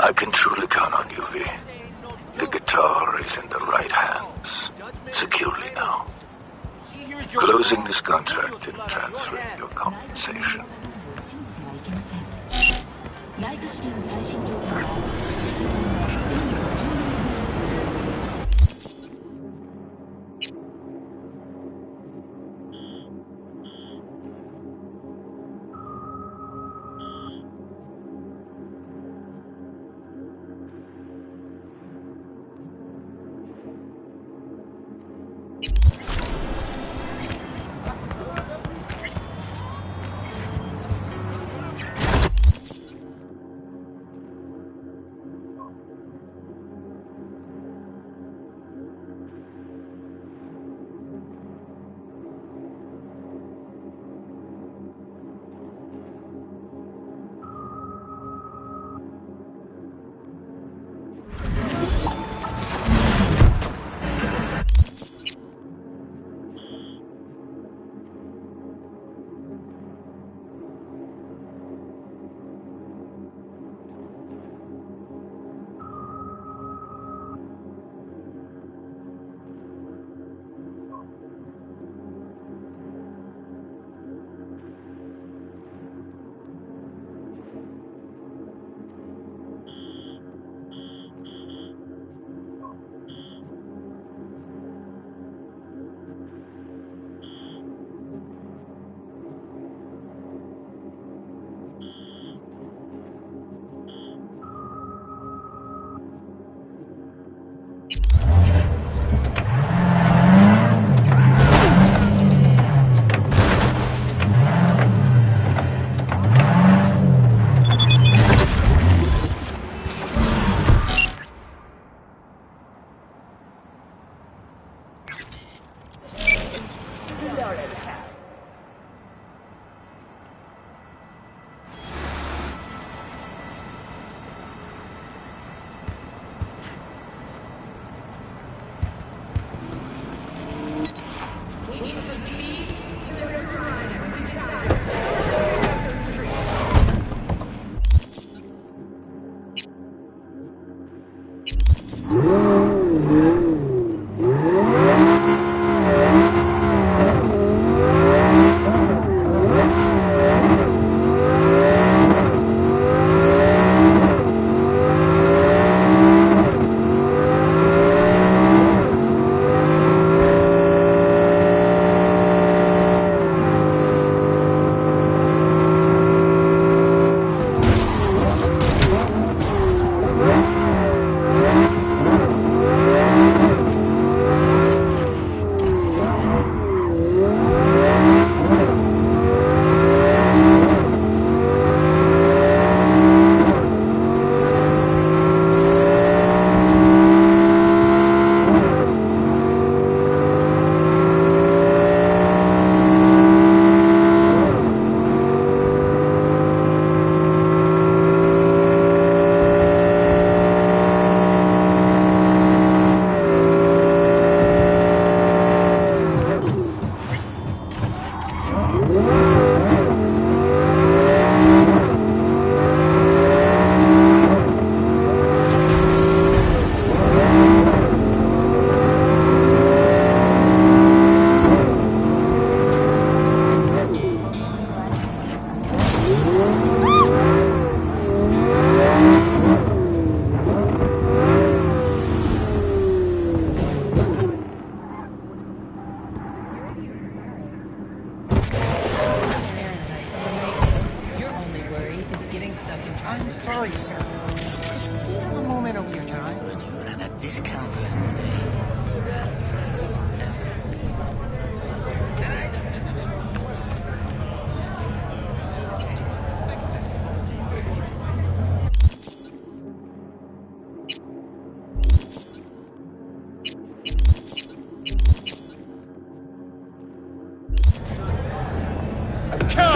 I can truly count on you, V. The guitar is in the right hands. Securely now. Closing this contract and transferring your compensation.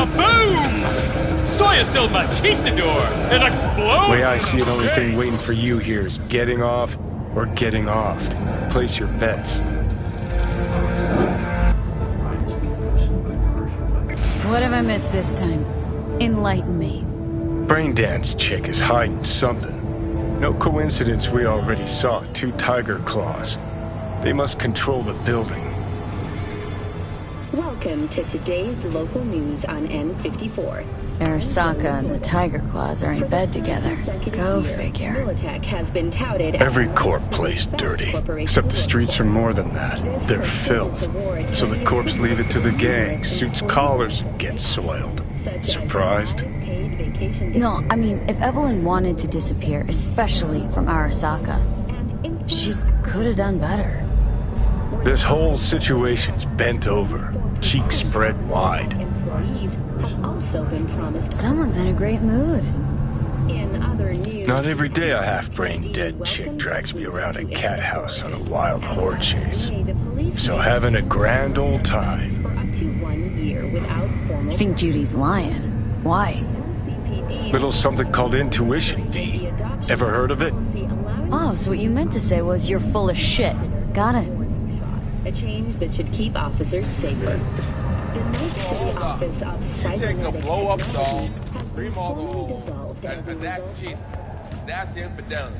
Boom! Soya still machistador! It explodes! The way I see it, only thing waiting for you here is getting off or getting offed. Place your bets. What have I missed this time? Enlighten me. Braindance chick is hiding something. No coincidence we already saw 2 tiger claws. They must control the building. Welcome to today's local news on N54. Arasaka and the Tiger Claws are in bed together. Go figure. Militech has been touted. Every corp plays dirty, except the streets are more than that. They're filth. So the corps leave it to the gang, suits collars, and get soiled. Surprised? No, I mean, if Evelyn wanted to disappear, especially from Arasaka, she could have done better. This whole situation's bent over, cheeks spread wide. Someone's in a great mood. In other news, Not every day a half-brain dead chick drags me around a cat house on a wild whore chase. So having a grand old time. for up to 1 year without formal. I think Judy's lying. Why? Little something called intuition, V. Ever heard of it? Oh, so what you meant to say was you're full of shit. Got it. A change that should keep officers safer. The Night City Office of Take a blow up doll, has three more the formally hole, dissolved as a and that's result Jesus. That's infidelity.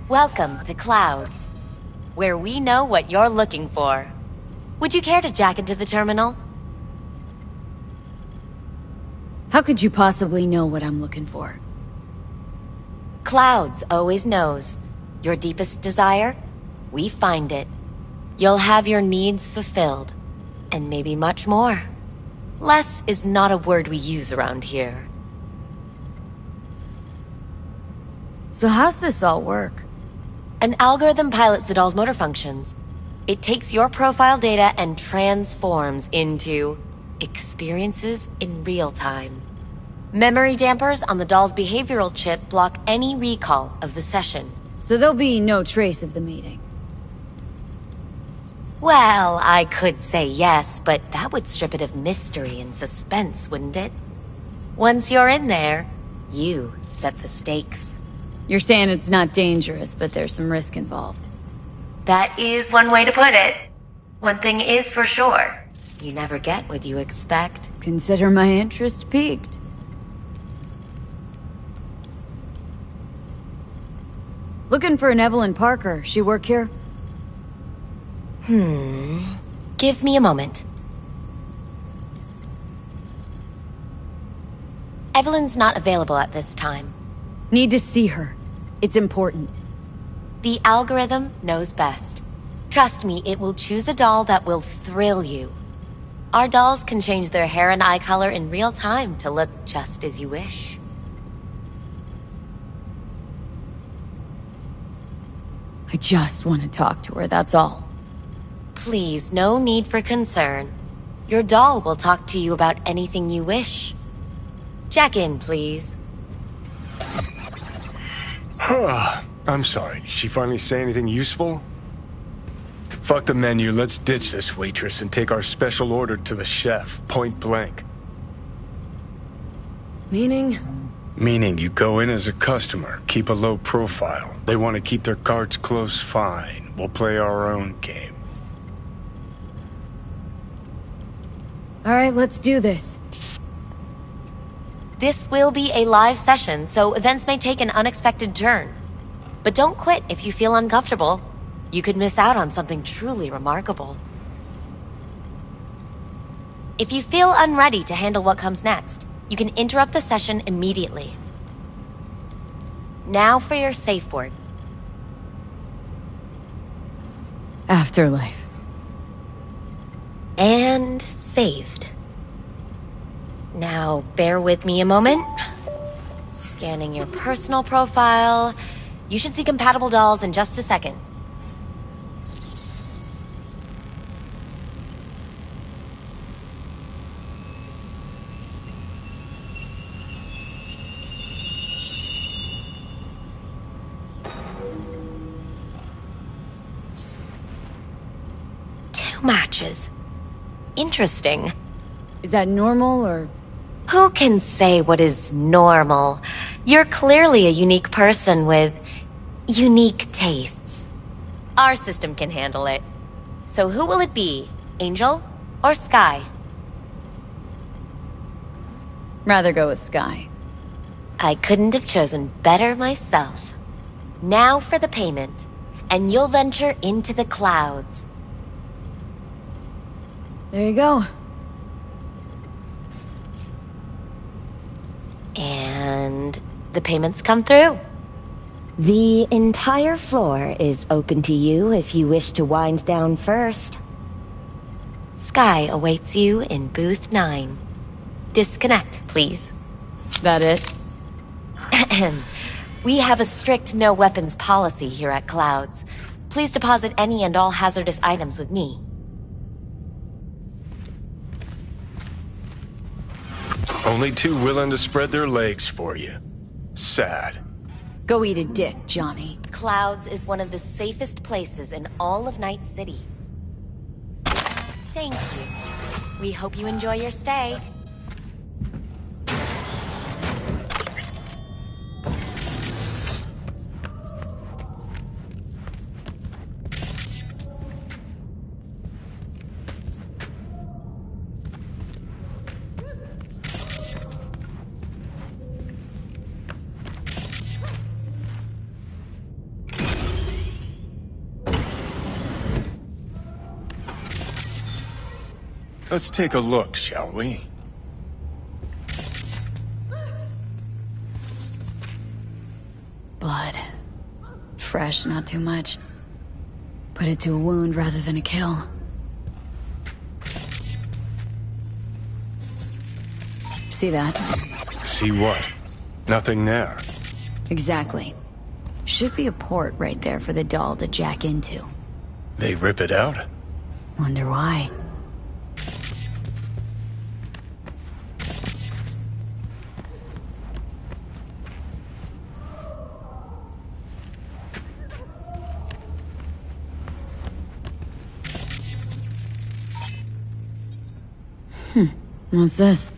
Welcome to Clouds, where we know what you're looking for. Would you care to jack into the terminal? How could you possibly know what I'm looking for? Clouds always knows. Your deepest desire? We find it. You'll have your needs fulfilled, and maybe much more. Less is not a word we use around here. So how's this all work? An algorithm pilots the doll's motor functions. It takes your profile data and transforms into experiences in real time. Memory dampers on the doll's behavioral chip block any recall of the session. So there'll be no trace of the meeting. Well, I could say yes, but that would strip it of mystery and suspense, wouldn't it? Once you're in there, you set the stakes. You're saying it's not dangerous, but there's some risk involved. That is one way to put it. One thing is for sure. You never get what you expect. Consider my interest piqued. Looking for an Evelyn Parker. She work here? Give me a moment. Evelyn's not available at this time. Need to see her. It's important. The algorithm knows best. Trust me, it will choose a doll that will thrill you. Our dolls can change their hair and eye color in real time to look just as you wish. I just want to talk to her, that's all. Please, no need for concern. Your doll will talk to you about anything you wish. Jack in, please. I'm sorry, did she finally say anything useful? Fuck the menu, let's ditch this waitress and take our special order to the chef, point blank. Meaning? Meaning you go in as a customer, keep a low profile. They want to keep their cards close, fine. We'll play our own game. Alright, let's do this. This will be a live session, so events may take an unexpected turn. But don't quit if you feel uncomfortable. You could miss out on something truly remarkable. If you feel unready to handle what comes next, you can interrupt the session immediately. Now for your safe word. Afterlife. And saved. Now, bear with me a moment. Scanning your personal profile. You should see compatible dolls in just a second. Matches. Interesting. Is that normal, or...? Who can say what is normal? You're clearly a unique person with unique tastes. Our system can handle it. So who will it be? Angel or Sky? Rather go with Sky. I couldn't have chosen better myself. Now for the payment, and you'll venture into the clouds. There you go. And the payments come through. The entire floor is open to you if you wish to wind down first. Sky awaits you in booth 9. Disconnect, please. That it? We have a strict no weapons policy here at Clouds. Please deposit any and all hazardous items with me. Only two willing to spread their legs for you. Sad. Go eat a dick, Johnny. Clouds is one of the safest places in all of Night City. Thank you. We hope you enjoy your stay. Let's take a look, shall we? Blood. Fresh, not too much. Put it to a wound rather than a kill. See that? See what? Nothing there. Exactly. Should be a port right there for the doll to jack into. They rip it out? Wonder why. What's this?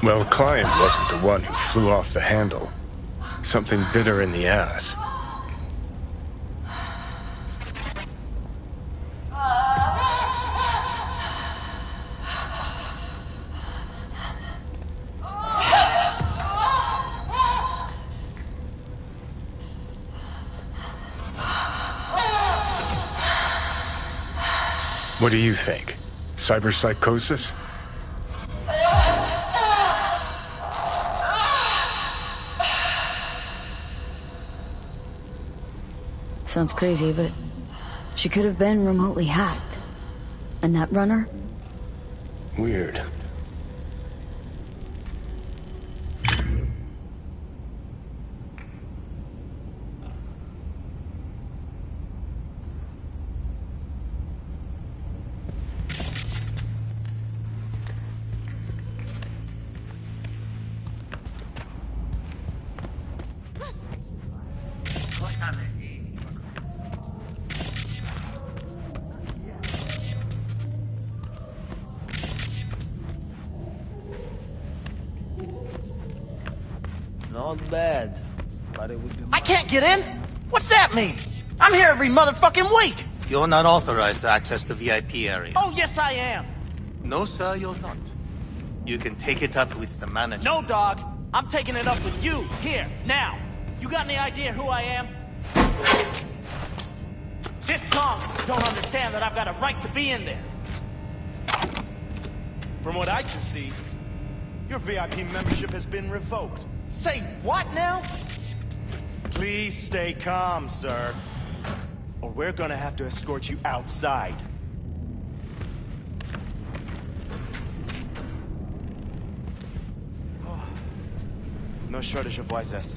Well, Client wasn't the one who flew off the handle. Something bit her in the ass. What do you think? Cyberpsychosis? Sounds crazy, but she could have been remotely hacked. A netrunner? Weird. Not bad. But it would be I can't get in? What's that mean? I'm here every motherfucking week! You're not authorized to access the VIP area. Oh, yes I am! No, sir, you're not. You can take it up with the manager. No, dog. I'm taking it up with you, here, now. You got any idea who I am? This Tom don't understand that I've got a right to be in there. From what I can see, your VIP membership has been revoked. Say what now? Please stay calm, sir. Or we're gonna have to escort you outside. No shortage of wise asses.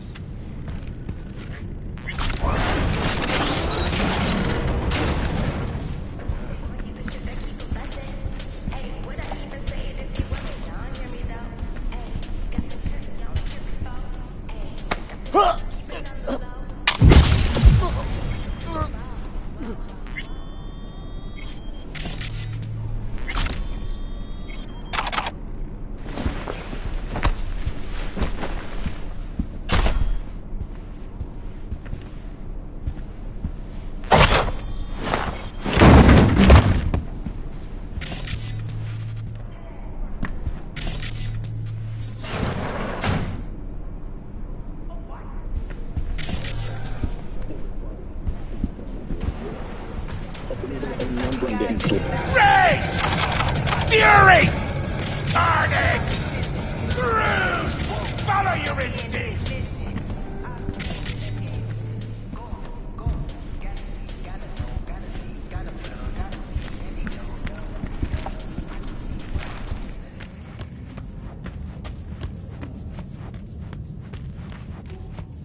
Rage! Fury! Carnage! Bruise! Follow your instincts!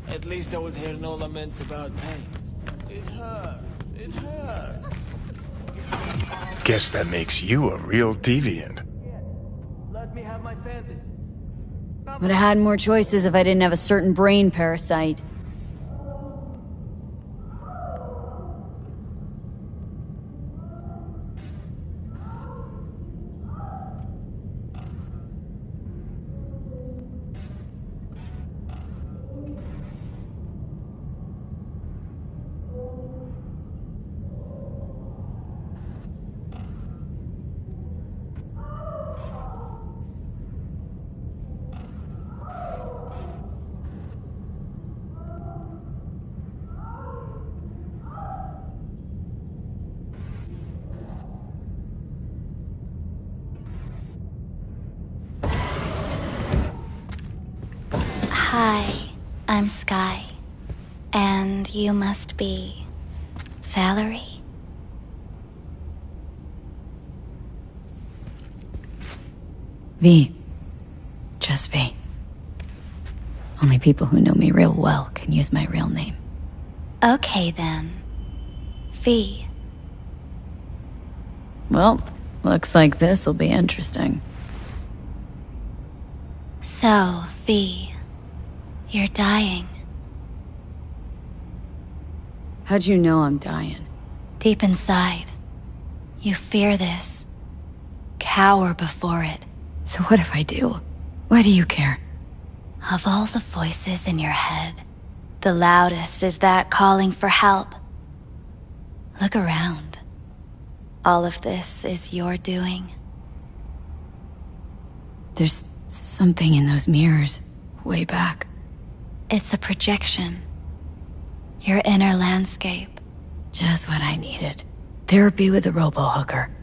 At least I would hear no laments about pain. It hurt. It hurt. Guess that makes you a real deviant. Let me have my fantasy. Would have had more choices if I didn't have a certain brain parasite. Hi, I'm Sky. And you must be... Valerie? V. Just V. Only people who know me real well can use my real name. Okay then. V. Well, looks like this'll be interesting. So, V. You're dying. How'd you know I'm dying? Deep inside, you fear this. Cower before it. So what if I do? Why do you care? Of all the voices in your head, the loudest is that calling for help. Look around. All of this is your doing. There's something in those mirrors, way back. It's a projection. Your inner landscape. Just what I needed. Therapy with a robo-hooker.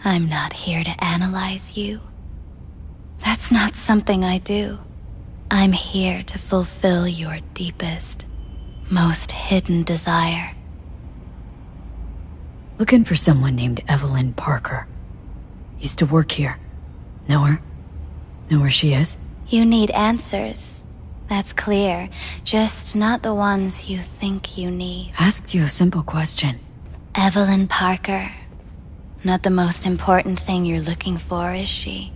I'm not here to analyze you. That's not something I do. I'm here to fulfill your deepest, most hidden desire. Looking for someone named Evelyn Parker. Used to work here. Know her? Know where she is? You need answers. That's clear. Just not the ones you think you need. Asked you a simple question. Evelyn Parker. Not the most important thing you're looking for, is she?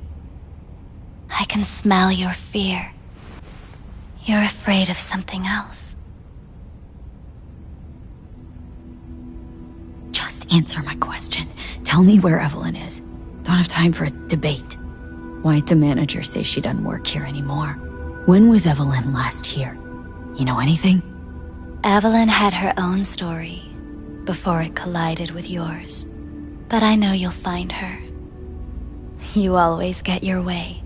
I can smell your fear. You're afraid of something else. Just answer my question. Tell me where Evelyn is. Don't have time for a debate. Why'd the manager say she doesn't work here anymore? When was Evelyn last here? You know anything? Evelyn had her own story before it collided with yours. But I know you'll find her. You always get your way.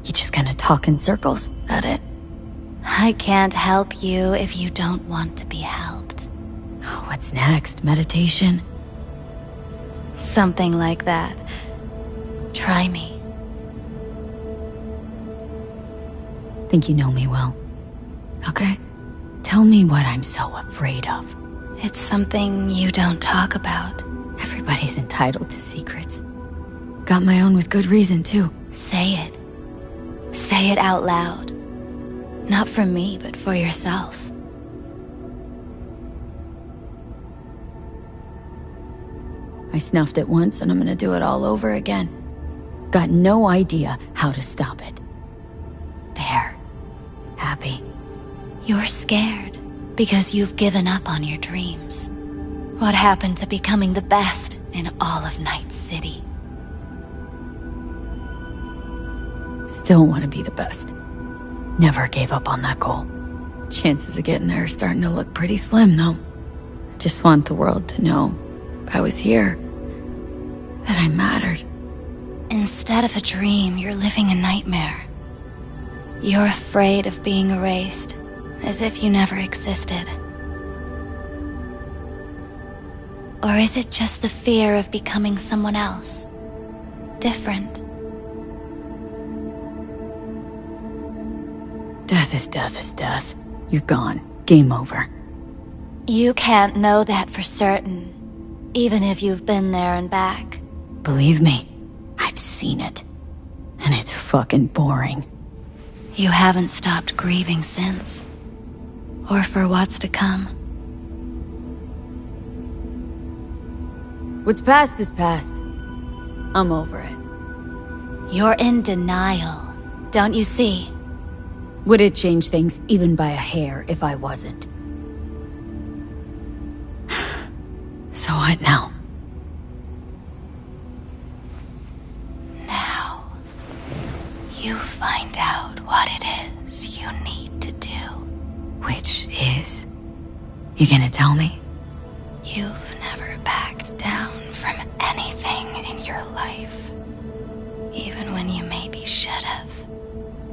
You just gonna talk in circles, that it? I can't help you if you don't want to be helped. What's next? Meditation? Something like that. Try me. Think you know me well. Okay? Tell me what I'm so afraid of. It's something you don't talk about. Everybody's entitled to secrets. Got my own with good reason, too. Say it. Say it out loud. Not for me, but for yourself. I snuffed it once, and I'm gonna do it all over again. Got no idea how to stop it. There. Happy. You're scared because you've given up on your dreams. What happened to becoming the best in all of Night City? Still want to be the best. Never gave up on that goal. Chances of getting there are starting to look pretty slim, though. Just want the world to know I was here. That I mattered. Instead of a dream, you're living a nightmare. You're afraid of being erased, as if you never existed. Or is it just the fear of becoming someone else? Different. Death is death is death. You're gone. Game over. You can't know that for certain, even if you've been there and back. Believe me, I've seen it. And it's fucking boring. You haven't stopped grieving since. Or for what's to come. What's past is past. I'm over it. You're in denial, don't you see? Would it change things even by a hair if I wasn't? So what now? Now, you find out what it is you need to do. Which is? You gonna tell me? You've never backed down from anything in your life. Even when you maybe should have.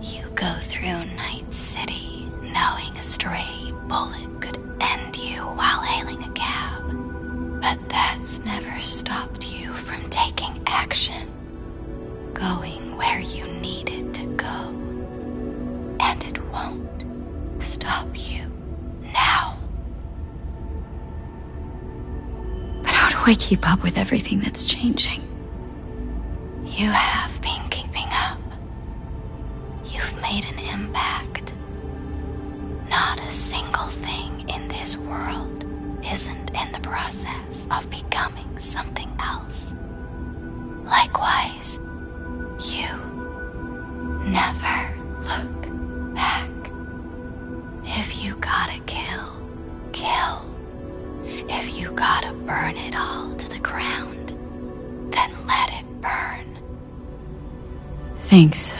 You go through Night City knowing a stray bullet could end you while hailing a cab. But that's never stopped you from taking action. Going where you needed to go. And it won't stop you now. But how do I keep up with everything that's changing? You have been keeping up. You've made an impact. Not a single thing in this world isn't in the process of becoming something else. Likewise, you never look back. If you gotta kill, kill. If you gotta burn it all to the ground, then let it burn. Thanks,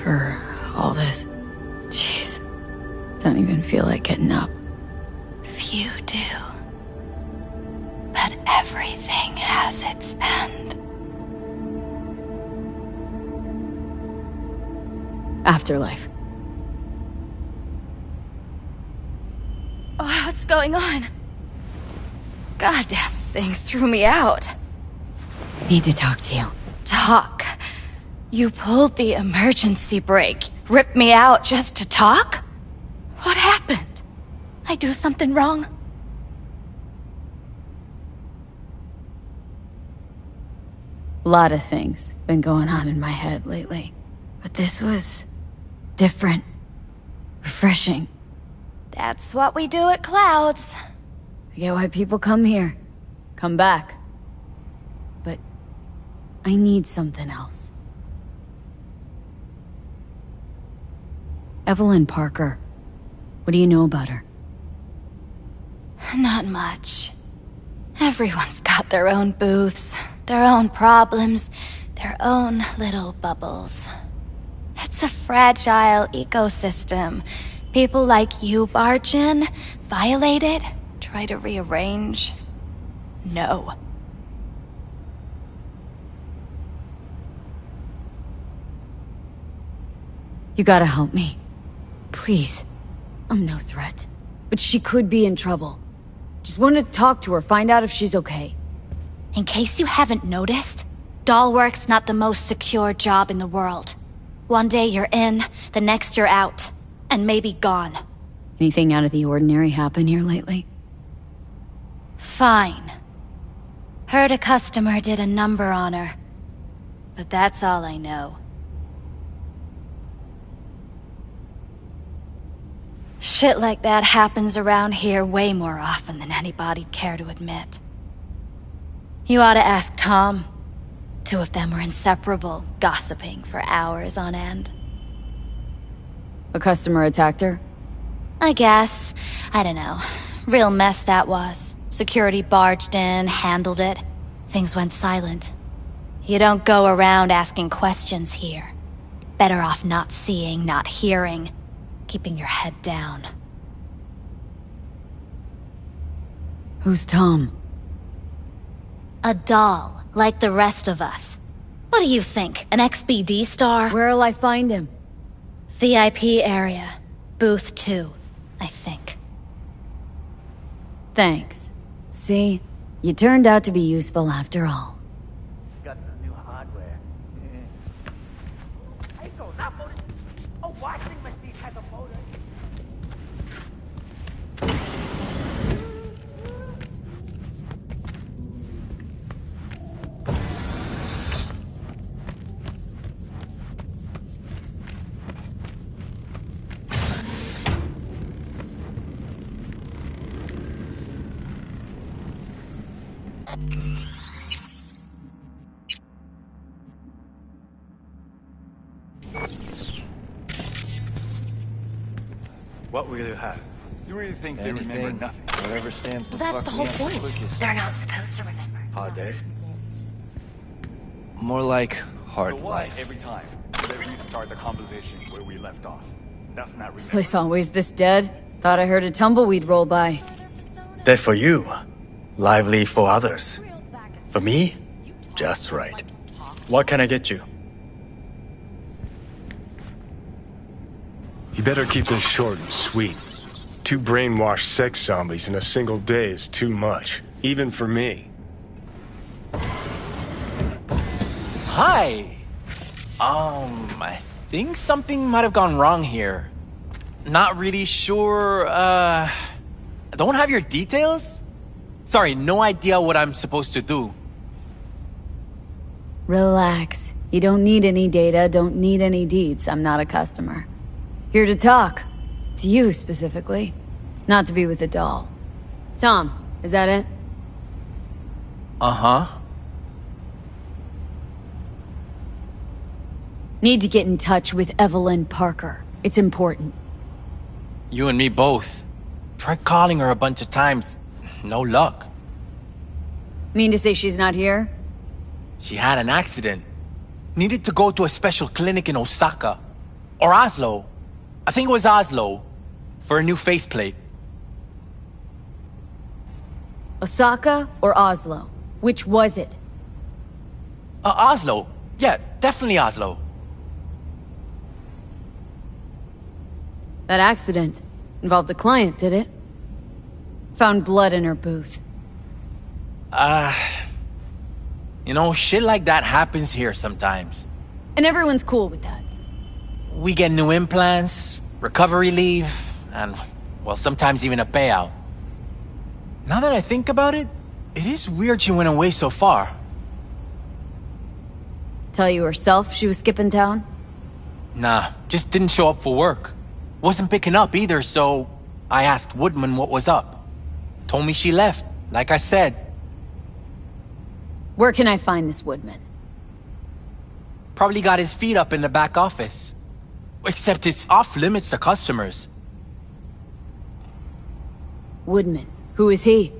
for all this. Jeez. Don't even feel like getting up. Few do. But everything has its end. Afterlife. Oh, what's going on? Goddamn thing threw me out. Need to talk to you. Talk? You pulled the emergency brake, ripped me out just to talk? What happened? I do something wrong? A lot of things been going on in my head lately. But this was different. Refreshing. That's what we do at Clouds. I get why people come here. Come back. But I need something else. Evelyn Parker. What do you know about her? Not much. Everyone's got their own booths, their own problems, their own little bubbles. It's a fragile ecosystem. People like you barge in, violate it, try to rearrange. No. You gotta help me. Please. I'm no threat. But she could be in trouble. Just want to talk to her, find out if she's okay. In case you haven't noticed, doll work's not the most secure job in the world. One day you're in, the next you're out. And maybe gone. Anything out of the ordinary happen here lately? Fine. Heard a customer did a number on her. But that's all I know. Shit like that happens around here way more often than anybody'd care to admit. You ought to ask Tom. Two of them were inseparable, gossiping for hours on end. A customer attacked her? I guess. I don't know. Real mess that was. Security barged in, handled it. Things went silent. You don't go around asking questions here. Better off not seeing, not hearing. Keeping your head down. Who's Tom? A doll, like the rest of us. What do you think, an XBD star? Where'll I find him? VIP area. Booth 2, I think. Thanks. See? You turned out to be useful after all. Got the new hardware. Oh, washing machine has a motor. What will you have? You really think they remember nothing? Whatever stands to That's fuck the me whole up point. quickest. They're not supposed to remember. Hard day. More like hard So why life. every time would they restart the conversation where we left off? That's not This remembering. place always this dead? Thought I heard a tumbleweed roll by. Dead for you, lively for others. For me, just right. What can I get you? You better keep this short and sweet. 2 brainwashed sex zombies in a single day is too much, even for me. Hi! I think something might have gone wrong here. Not really sure, don't have your details? Sorry, no idea what I'm supposed to do. Relax. You don't need any data, don't need any deeds. I'm not a customer. Here to talk. To you, specifically. Not to be with a doll. Tom, is that it? Uh-huh. Need to get in touch with Evelyn Parker. It's important. You and me both. Tried calling her a bunch of times. No luck. Mean to say she's not here? She had an accident. Needed to go to a special clinic in Osaka. Or Oslo. I think it was Oslo. For a new faceplate. Osaka or Oslo? Which was it? Oslo. Yeah, definitely Oslo. That accident involved a client, did it? Found blood in her booth. You know, shit like that happens here sometimes. And everyone's cool with that. We get new implants, recovery leave, and, well, sometimes even a payout. Now that I think about it, it is weird she went away so far. Tell you herself she was skipping town? Nah, just didn't show up for work. Wasn't picking up either, so I asked Woodman what was up. Told me she left, like I said. Where can I find this Woodman? Probably got his feet up in the back office. Except it's off limits to customers. Woodman. Who is he?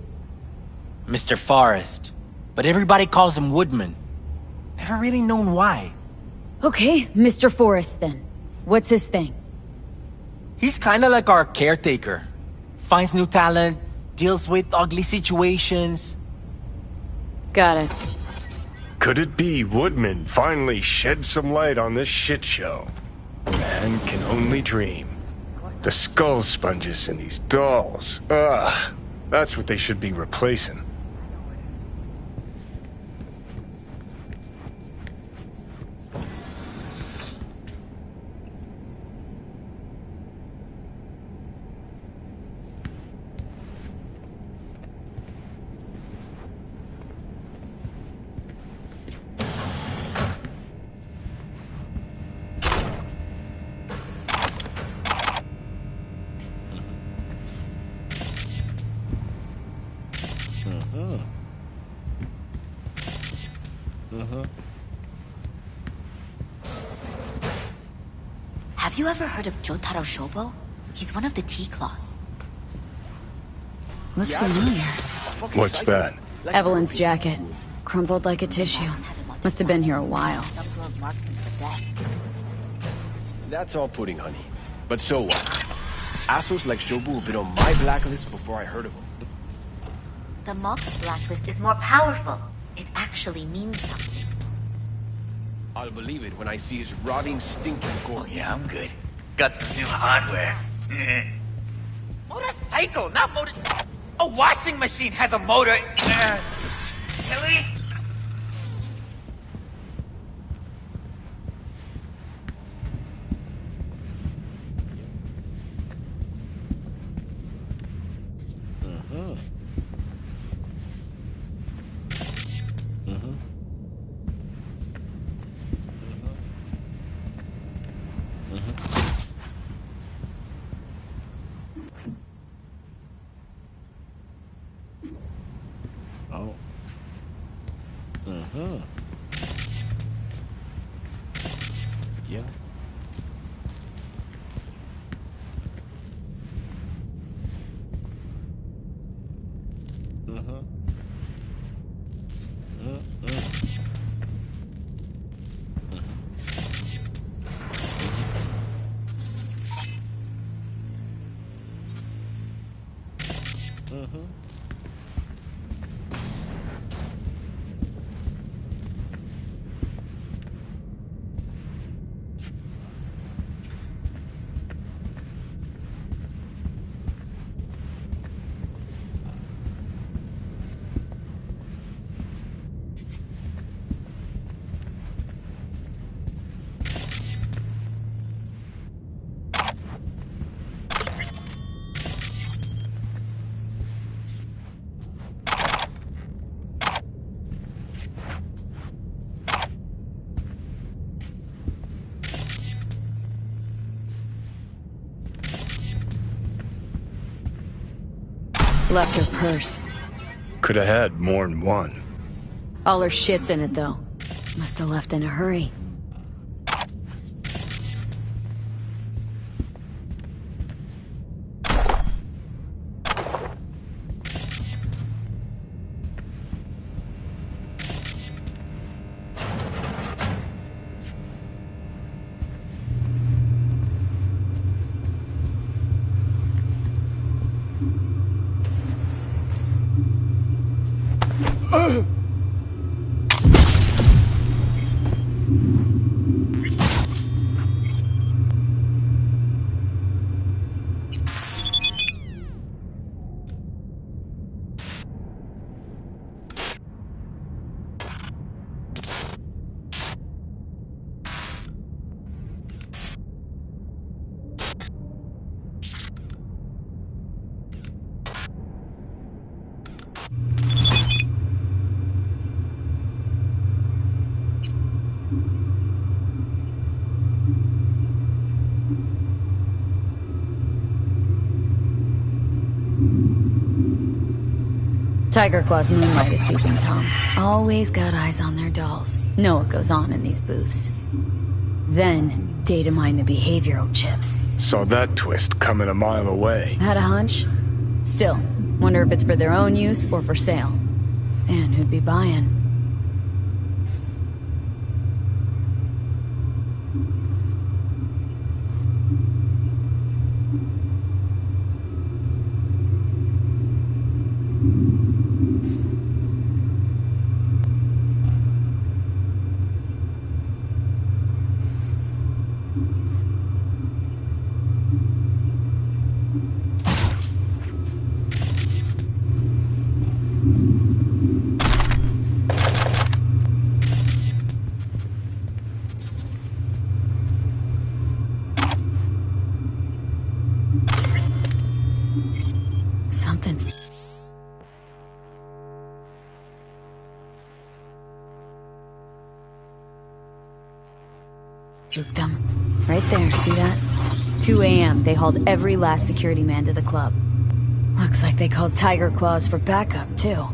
Mr. Forrest. But everybody calls him Woodman. Never really known why. Okay, Mr. Forrest then. What's his thing? He's kinda like our caretaker. Finds new talent, deals with ugly situations. Got it. Could it be Woodman finally shed some light on this shit show? Man can only dream. The skull sponges in these dolls. Ugh. That's what they should be replacing. Have you ever heard of Jotaro Shobo? He's one of the T-Claws. Looks familiar. What's that? Evelyn's jacket. Crumpled like a tissue. Must have been here a while. That's all pudding, honey. But so what? Assholes like Shobu have been on my blacklist before I heard of them. The mock's blacklist is more powerful. It actually means something. I'll believe it when I see his rotting, stinking corpse. Oh yeah, I'm good. Got some new hardware. Motorcycle, not motor... A washing machine has a motor... Really? Yeah. Left her purse. Could have had more than one. All her shit's in it, though. Must have left in a hurry. Tiger Claw's moonlight is peeping Toms. Always got eyes on their dolls. Know what goes on in these booths. Then, data mine the behavioral chips. Saw that twist coming a mile away. Had a hunch? Still, wonder if it's for their own use or for sale. And who'd be buying? Something's... Spooked them. Right there, see that? 2 a.m. They hauled every last security man to the club. Looks like they called Tiger Claws for backup, too.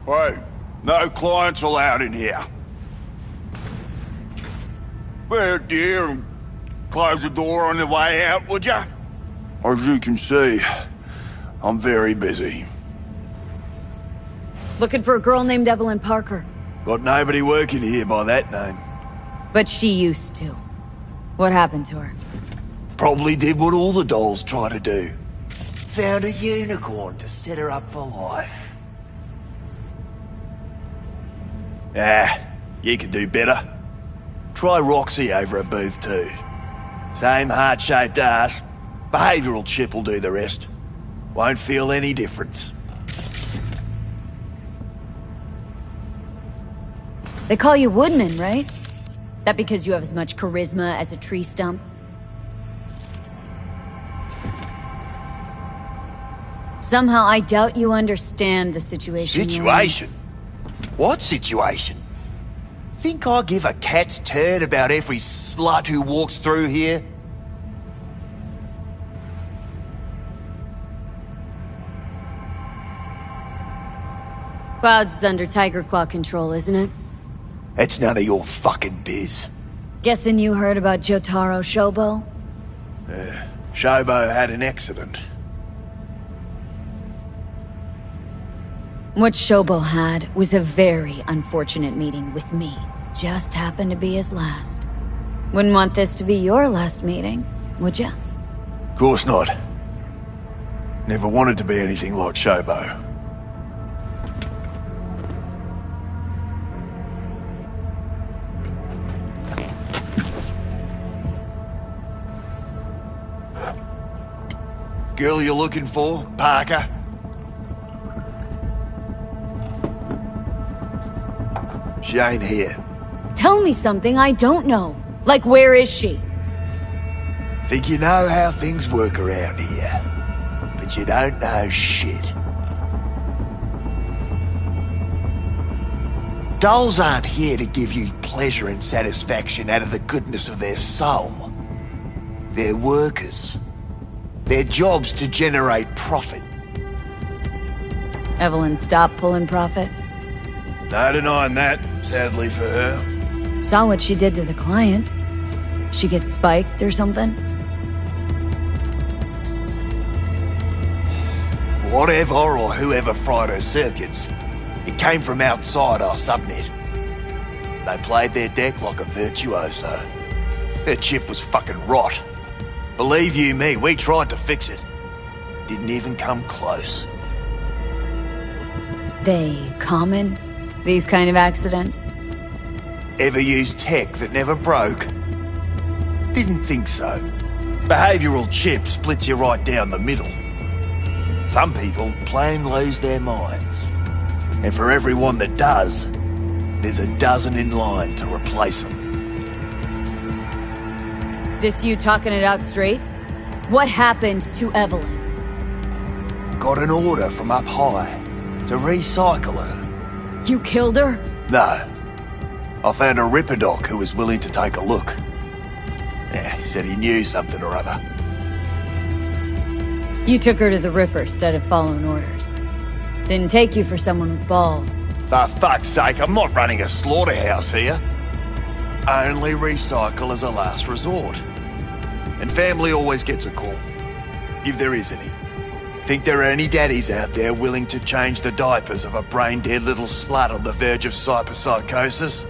Hey, no clients allowed in here. Well, dear, and close the door on the way out, would ya? As you can see, I'm very busy. Looking for a girl named Evelyn Parker. Got nobody working here by that name. But she used to. What happened to her? Probably did what all the dolls try to do. Found a unicorn to set her up for life. Ah, you could do better. Try Roxy over at Booth 2. Same heart-shaped ass. Behavioural chip will do the rest. Won't feel any difference. They call you Woodman, right? That because you have as much charisma as a tree stump? Somehow I doubt you understand the situation. Situation? What situation? Think I give a cat's turd about every slut who walks through here? Clouds is under Tiger Claw control, isn't it? It's none of your fucking biz. Guessing you heard about Jotaro Shobo? Shobo had an accident. What Shobo had was a very unfortunate meeting with me. Just happened to be his last. Wouldn't want this to be your last meeting, would ya? Of course not. Never wanted to be anything like Shobo. Girl you're looking for, Parker? She ain't here. Tell me something I don't know. Like, where is she? Think you know how things work around here. But you don't know shit. Dolls aren't here to give you pleasure and satisfaction out of the goodness of their soul. They're workers. Their job's to generate profit. Evelyn stopped pulling profit? No denying that, sadly for her. Saw what she did to the client. She get spiked or something? Whatever or whoever fried her circuits, it came from outside our subnet. They played their deck like a virtuoso. Her chip was fucking rot. Believe you me, we tried to fix it. Didn't even come close. They common? These kind of accidents? Ever used tech that never broke? Didn't think so. Behavioural chip splits you right down the middle. Some people plain lose their minds. And for everyone that does, there's a dozen in line to replace them. This you talking it out straight? What happened to Evelyn? Got an order from up high to recycle her. You killed her? No. I found a Ripper doc who was willing to take a look. Yeah, he said he knew something or other. You took her to the Ripper instead of following orders. Didn't take you for someone with balls. For fuck's sake, I'm not running a slaughterhouse here. Only recycle as a last resort. And family always gets a call. If there is any. Think there are any daddies out there willing to change the diapers of a brain-dead little slut on the verge of psychosis?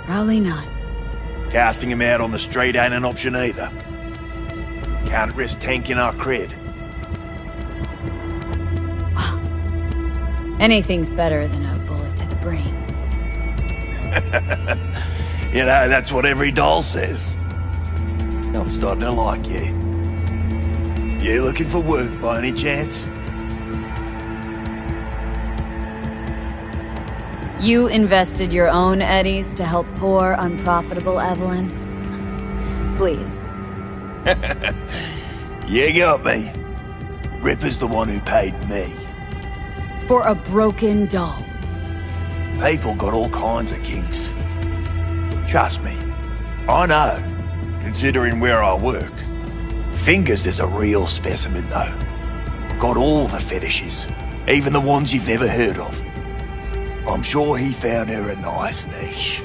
Probably not. Casting him out on the street ain't an option either. Can't risk tanking our cred. Anything's better than a bullet to the brain. You know, that's what every doll says. I'm starting to like you. You looking for work by any chance? You invested your own eddies to help poor, unprofitable Evelyn? Please. You got me. Ripper's the one who paid me. For a broken doll. People got all kinds of kinks. Trust me. I know, considering where I work. Fingers is a real specimen, though. Got all the fetishes, even the ones you've never heard of. I'm sure he found her a nice niche.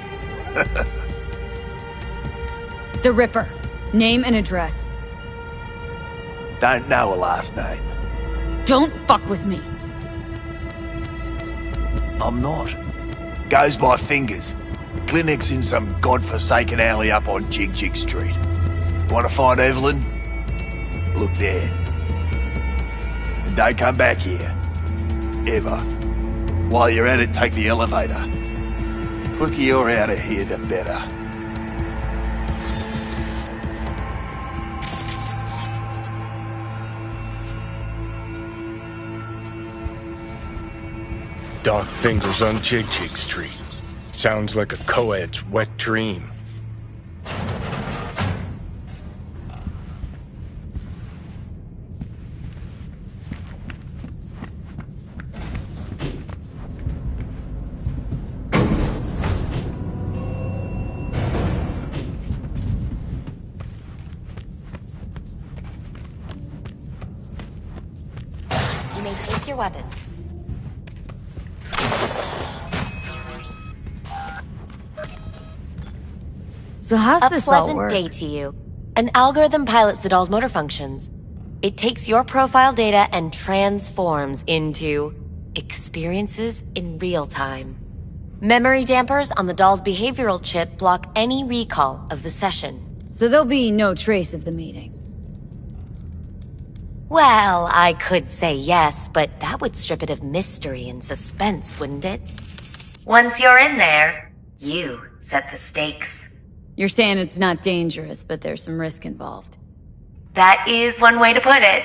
The Ripper. Name and address. Don't know her last name. Don't fuck with me. I'm not. Goes by Fingers. Clinic's in some godforsaken alley up on Jig Street. Want to find Evelyn? Look there. And don't come back here. Ever. While you're at it, take the elevator. Quicker you're out of here, the better. Dark Fingers on Jig Street. Sounds like a co-ed's wet dream. You may take your weapons. So how's this all work? A pleasant day to you. An algorithm pilots the doll's motor functions. It takes your profile data and transforms into experiences in real time. Memory dampers on the doll's behavioral chip block any recall of the session. So there'll be no trace of the meeting. Well, I could say yes, but that would strip it of mystery and suspense, wouldn't it? Once you're in there, you set the stakes. You're saying it's not dangerous, but there's some risk involved. That is one way to put it.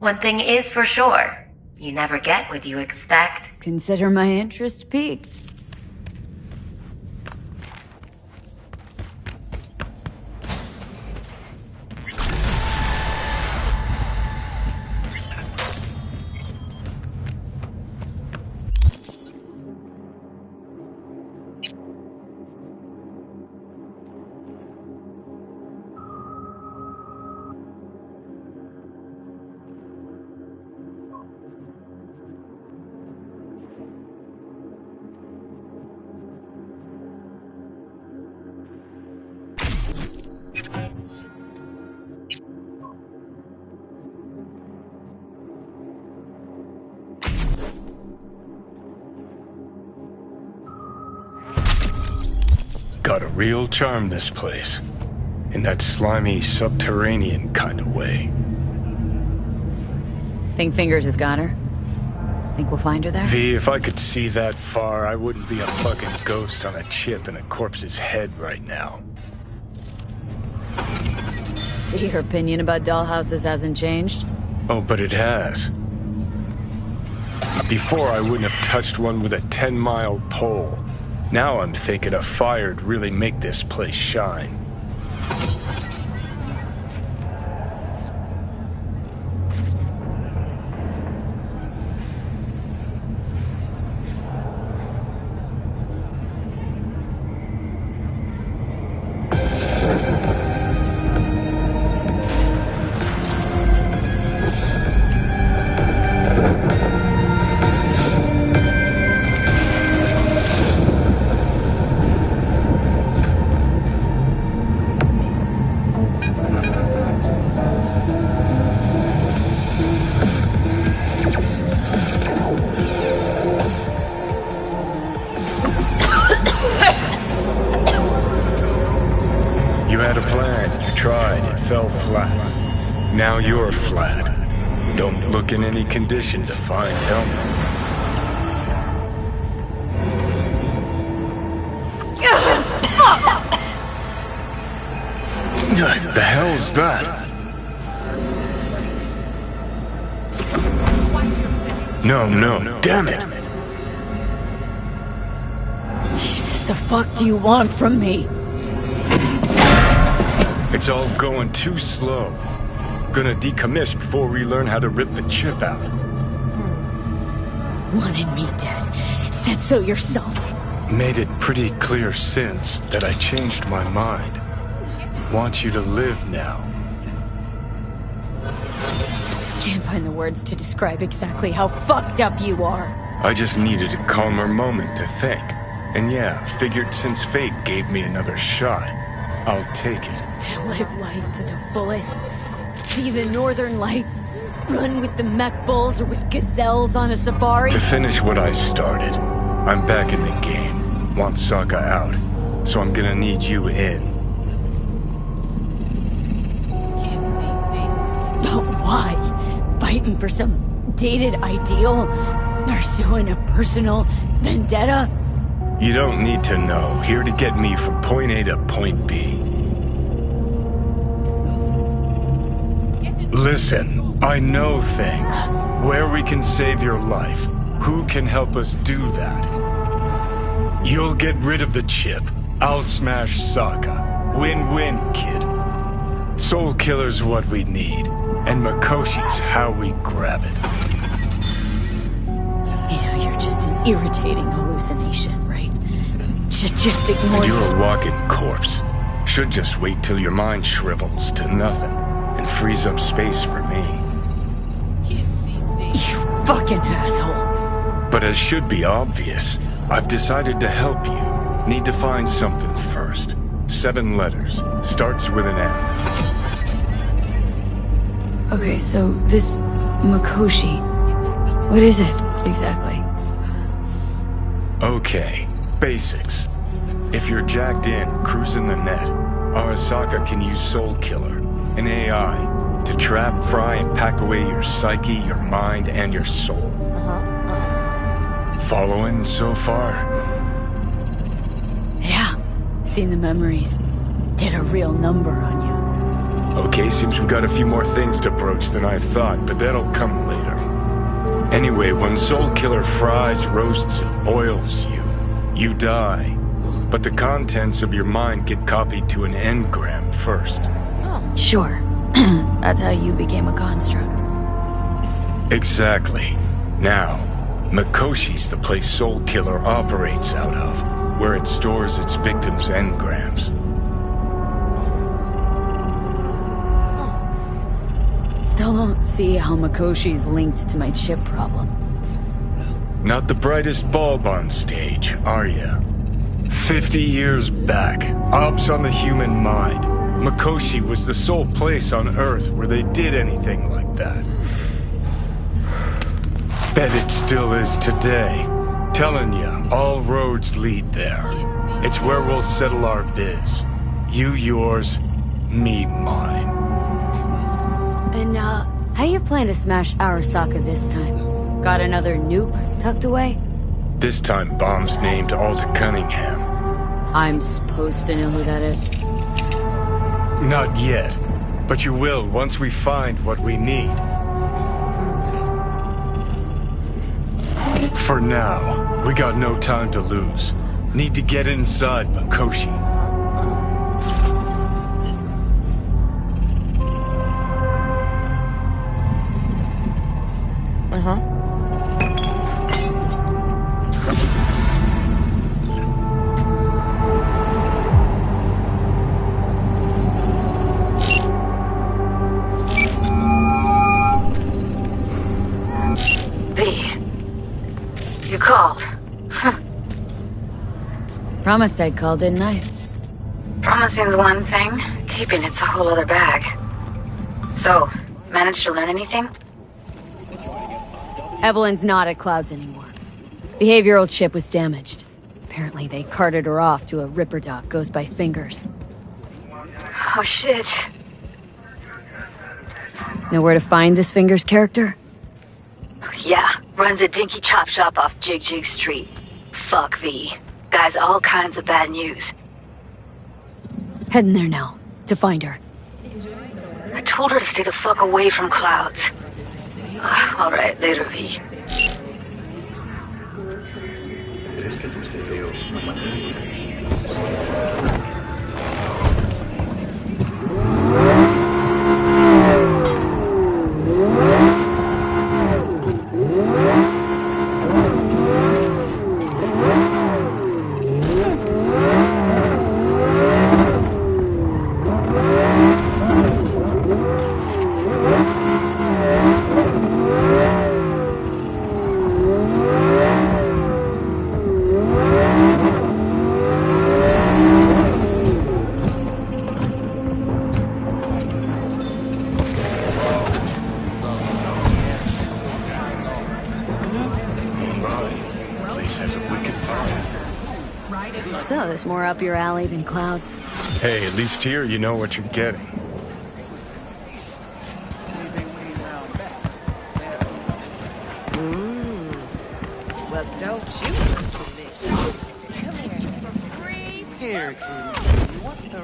One thing is for sure. You never get what you expect. Consider my interest piqued. Got a real charm, this place. In that slimy, subterranean kind of way. Think Fingers has got her? Think we'll find her there? V, if I could see that far, I wouldn't be a fucking ghost on a chip in a corpse's head right now. See, her opinion about dollhouses hasn't changed? Oh, but it has. Before, I wouldn't have touched one with a 10-mile pole. Now I'm thinking a fire'd really make this place shine. You had a plan, you tried, it fell flat. Now you're flat. Don't look in any condition to find help. What the hell's that? No, damn it! Jesus, the fuck do you want from me? It's all going too slow. Gonna decommission before we learn how to rip the chip out. Wanted me dead. Said so yourself. Made it pretty clear since that I changed my mind. Want you to live now. Can't find the words to describe exactly how fucked up you are. I just needed a calmer moment to think. And yeah, figured since fate gave me another shot, I'll take it. To live life to the fullest. See the northern lights. Run with the mech bulls or with gazelles on a safari. To finish what I started, I'm back in the game. Want Sokka out, so I'm gonna need you in. But why? Fighting for some dated ideal? Pursuing a personal vendetta? You don't need to know. Here to get me from point A to point B. Listen, I know things. Where we can save your life. Who can help us do that? You'll get rid of the chip. I'll smash Sokka. Win-win, kid. Soul Killer's what we need. And Makoshi's how we grab it. You know, you're just an irritating hallucination, right? Just ignore. You're a walking corpse. Should just wait till your mind shrivels to nothing and frees up space for me. You fucking asshole. But as should be obvious, I've decided to help you. Need to find something first. 7 letters. Starts with an M. Okay, so this Makoshi, what is it exactly? Okay, basics. If you're jacked in, cruising the net, Arasaka can use Soul Killer, an AI, to trap, fry, and pack away your psyche, your mind, and your soul. Following so far? Yeah, seen the memories. Did a real number on you. Okay, seems we got a few more things to broach than I thought, but that'll come later. Anyway, when Soul Killer fries, roasts, and boils you, you die. But the contents of your mind get copied to an engram first. Oh. Sure. That's how you became a construct. Exactly. Now, Makoshi's the place Soul Killer operates out of, where it stores its victims' engrams. Still don't see how Makoshi's linked to my chip problem. Not the brightest bulb on stage, are ya? 50 years back, ops on the human mind. Makoshi was the sole place on Earth where they did anything like that. Bet it still is today. Telling ya, all roads lead there. It's where we'll settle our biz. You yours, me mine. And, how you plan to smash Arasaka this time? Got another nuke tucked away? This time, bomb's named Alt Cunningham. I'm supposed to know who that is. Not yet, but you will once we find what we need. For now, we got no time to lose. Need to get inside Makoshi. You called. Promised I'd call, didn't I? Promising's one thing, keeping it's a whole other bag. So, managed to learn anything? Evelyn's not at Clouds anymore. Behavioral chip was damaged. Apparently they carted her off to a Ripper doc goes by Fingers. Oh shit. Know where to find this Fingers character? Yeah, runs a dinky chop shop off Jig Jig Street. Fuck V. Guy's all kinds of bad news. Heading there now, to find her. I told her to stay the fuck away from Clouds. Alright, later V. So, there's more up your alley than Clouds. Hey, at least here you know what you're getting. Well, don't you look delicious. Come here for free hair cutie. What the...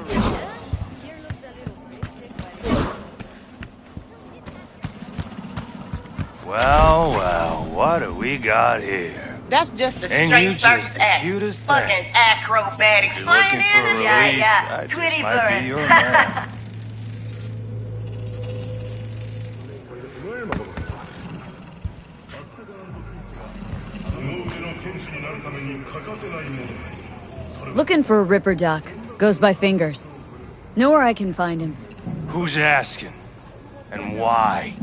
Well, well, what do we got here? That's just a And straight you first just the act. cutest Fucking thing. acrobatics. You're looking for a release, Yeah, I just Twitty might bird. be your man. Looking for a Ripper doc. Goes by Fingers. Know where I can find him. Who's asking? And why?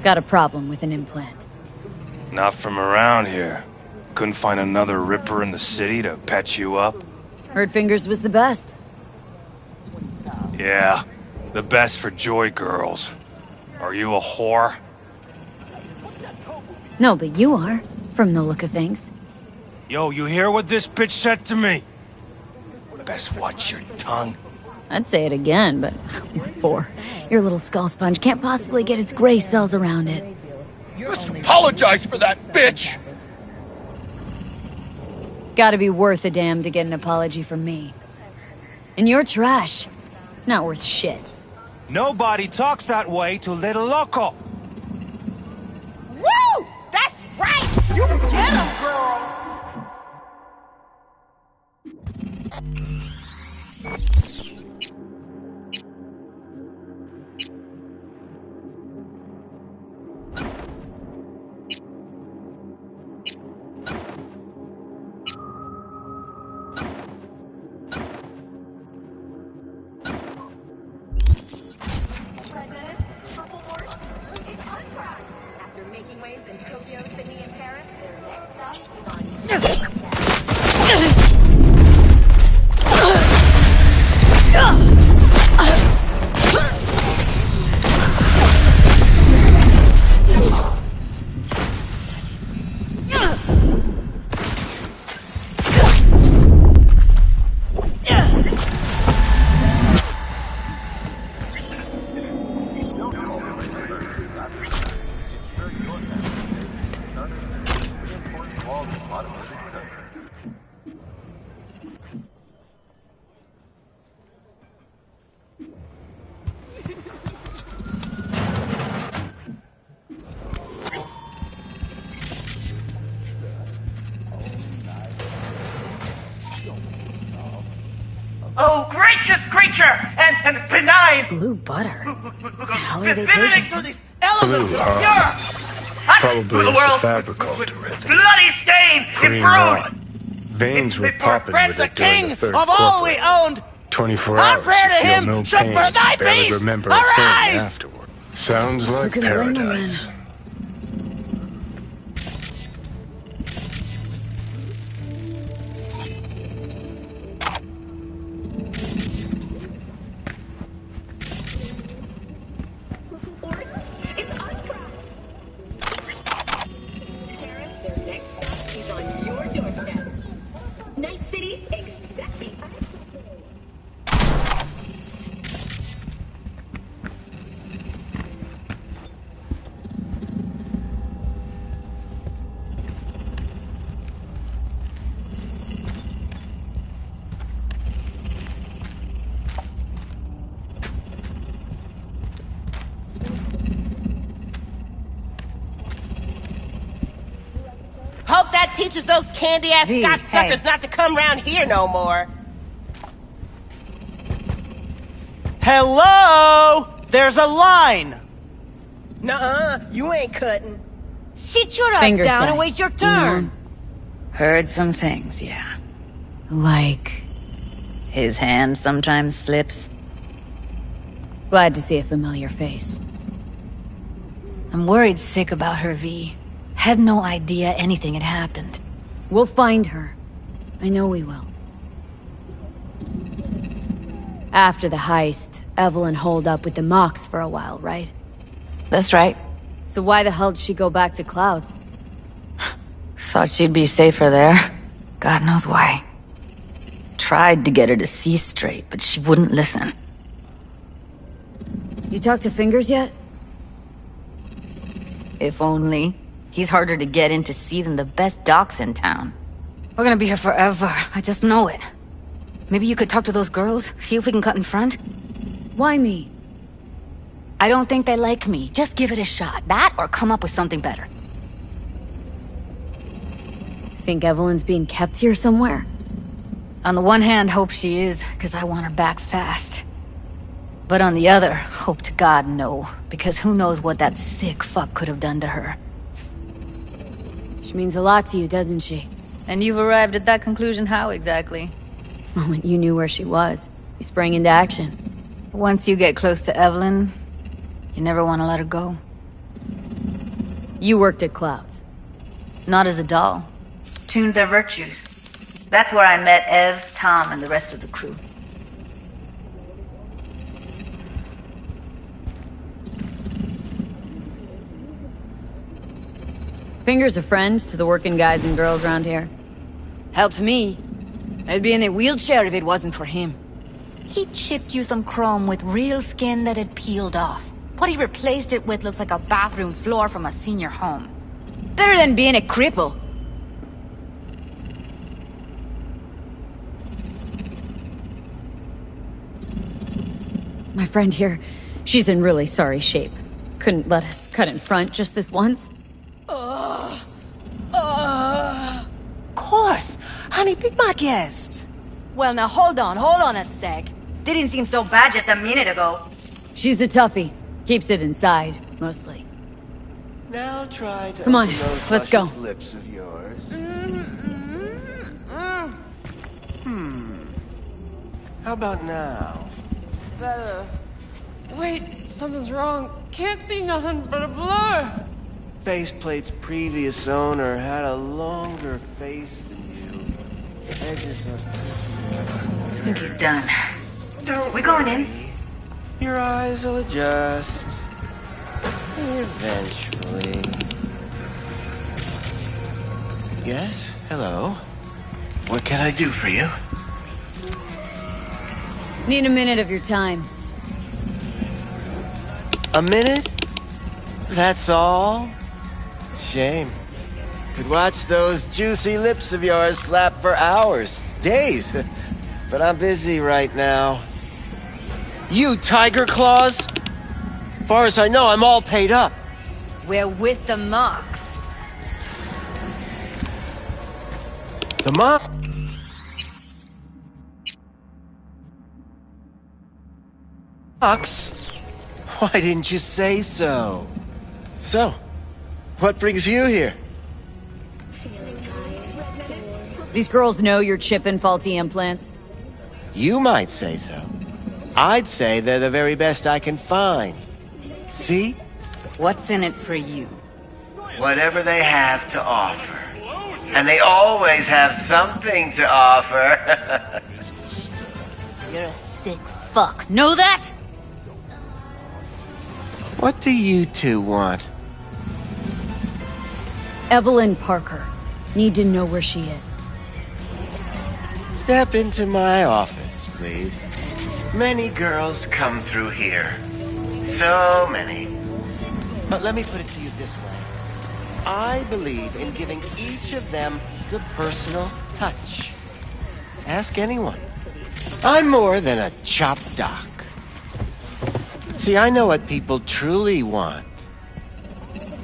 Got a problem with an implant. Not from around here. Couldn't find another Ripper in the city to patch you up? Heard Fingers was the best. Yeah, the best for Joy girls. Are you a whore? No, but you are, from the look of things. Yo, you hear what this bitch said to me? Best watch your tongue. I'd say it again, but what for? Your little skull sponge can't possibly get its gray cells around it. Just apologize for that, bitch! Gotta be worth a damn to get an apology from me. And you're trash. Not worth shit. Nobody talks that way to Little Loco. Woo! That's right! You get him, girl! Oh, gracious creature! And benign! Blue butter? What the hell are they Pivoting taking? to these elements Blue, of huh? pure! Probably the a world Cyberpunk with derivative. bloody stain! Pretty Improved! hot. Veins were popping Fred with the it during king the third of all we corporate. owned! 24 Our hours, prayer to you feel him no shall pain, for thy barely peace remember arise! a thing afterward. Sounds like Who can blame him then? paradise. Their next stop is on your doorstep. Night City, expecting. Hope that teaches those candy-ass V, cocksuckers hey. not to come round here no more. Hello! There's a line! Nuh-uh, you ain't cutting. Sit your ass Fingers down guy, and wait your you turn. know? Heard some things, yeah. Like, His hand sometimes slips. glad to see a familiar face. I'm worried sick about her, V. Had no idea anything had happened. We'll find her. I know we will. After the heist, Evelyn holed up with the Mox for a while, right? That's right. So why the hell did she go back to Clouds? Thought she'd be safer there. God knows why. Tried to get her to see straight, but she wouldn't listen. You talked to Fingers yet? If only. He's harder to get in to see than the best docs in town. We're gonna be here forever. I just know it. Maybe you could talk to those girls, see if we can cut in front? Why me? I don't think they like me. Just give it a shot. That or come up with something better. Think Evelyn's being kept here somewhere? On the one hand, hope she is, because I want her back fast. But on the other, hope to God no, because who knows what that sick fuck could have done to her. She means a lot to you, doesn't she? And you've arrived at that conclusion how exactly? The moment you knew where she was, you sprang into action. Once you get close to Evelyn, you never want to let her go. You worked at Clouds. Not as a doll. Tunes are virtues. That's where I met Ev, Tom, and the rest of the crew. Fingers a friend to the working guys and girls around here. Helped me. I'd be in a wheelchair if it wasn't for him. He chipped you some chrome with real skin that had peeled off. What he replaced it with looks like a bathroom floor from a senior home. Better than being a cripple. My friend here, she's in really sorry shape. Couldn't let us cut in front just this once. Course. Honey, be my guest. Well, now hold on a sec. Didn't seem so bad just a minute ago. She's a toughie. Keeps it inside, mostly. Now try to Come on, open those let's go. luscious lips of yours. How about now? Better. Wait, something's wrong. Can't see nothing but a blur. Faceplate's previous owner had a longer face than you. Edges must I think he's done. Don't We going in? worry. Your eyes will adjust. Eventually. Yes? Hello? What can I do for you? Need a minute of your time. A minute? That's all? Shame. Could watch those juicy lips of yours flap for hours, days. But I'm busy right now. You tiger claws? Far as I know, I'm all paid up. We're with the Mox. The mom? Ox? Why didn't you say so? So, what brings you here? These girls know you're chipping faulty implants? You might say so. I'd say they're the very best I can find. See? What's in it for you? Whatever they have to offer. And they always have something to offer. You're a sick fuck. Know that? What do you two want? Evelyn Parker. Need to know where she is. Step into my office, please. Many girls come through here. So many. But let me put it to you this way. I believe in giving each of them the personal touch. Ask anyone. I'm more than a chop doc. See, I know what people truly want.